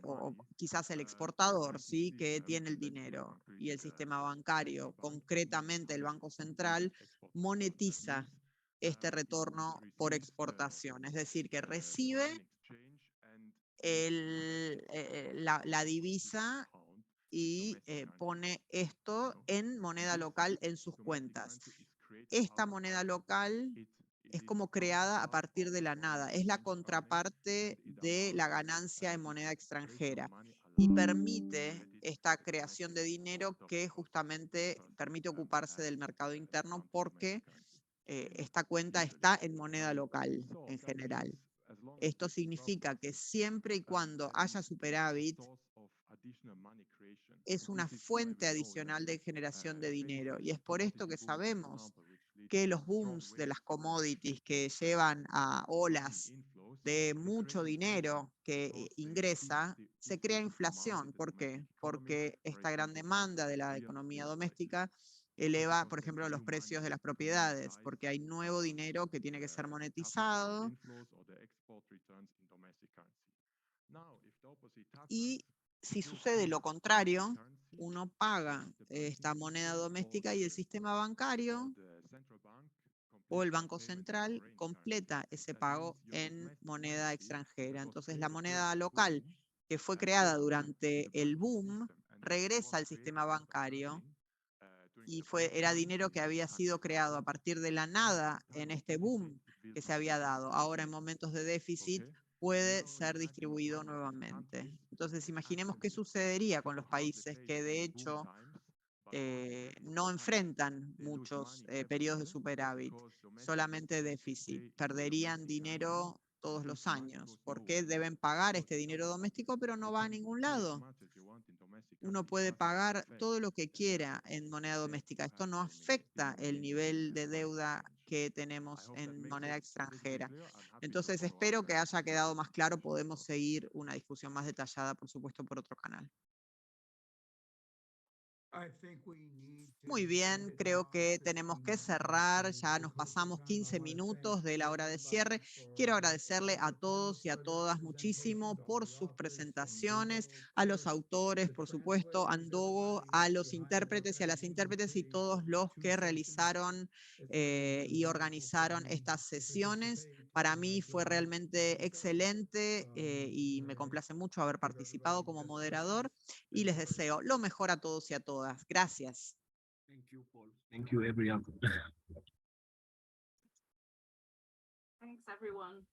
o quizás el exportador, ¿sí? Que tiene el dinero, y el sistema bancario, concretamente el Banco Central, monetiza este retorno por exportación, es decir, que recibe la divisa y pone esto en moneda local en sus cuentas. Esta moneda local es como creada a partir de la nada, es la contraparte de la ganancia en moneda extranjera y permite esta creación de dinero que justamente permite ocuparse del mercado interno porque esta cuenta está en moneda local en general. Esto significa que siempre y cuando haya superávit, es una fuente adicional de generación de dinero. Y es por esto que sabemos que los booms de las commodities que llevan a olas de mucho dinero que ingresa, se crea inflación. ¿Por qué? Porque esta gran demanda de la economía doméstica eleva, por ejemplo, los precios de las propiedades, porque hay nuevo dinero que tiene que ser monetizado. Y si sucede lo contrario, uno paga esta moneda doméstica y el sistema bancario o el Banco Central completa ese pago en moneda extranjera. Entonces, la moneda local que fue creada durante el boom regresa al sistema bancario y era dinero que había sido creado a partir de la nada en este boom que se había dado. Ahora, en momentos de déficit, puede ser distribuido nuevamente. Entonces, imaginemos qué sucedería con los países que de hecho no enfrentan muchos periodos de superávit, solamente déficit. Perderían dinero todos los años. ¿Por qué deben pagar este dinero doméstico pero no va a ningún lado? Uno puede pagar todo lo que quiera en moneda doméstica. Esto no afecta el nivel de deuda que tenemos en moneda extranjera. Entonces espero que haya quedado más claro. Podemos seguir una discusión más detallada, por supuesto, por otro canal. Muy bien, creo que tenemos que cerrar. Ya nos pasamos 15 minutos de la hora de cierre. Quiero agradecerle a todos y a todas muchísimo por sus presentaciones, a los autores, por supuesto, a Ndogo, a los intérpretes y a las intérpretes y todos los que realizaron y organizaron estas sesiones. Para mí fue realmente excelente y me complace mucho haber participado como moderador y les deseo lo mejor a todos y a todas. Gracias. Thank you, everyone. Thanks, everyone.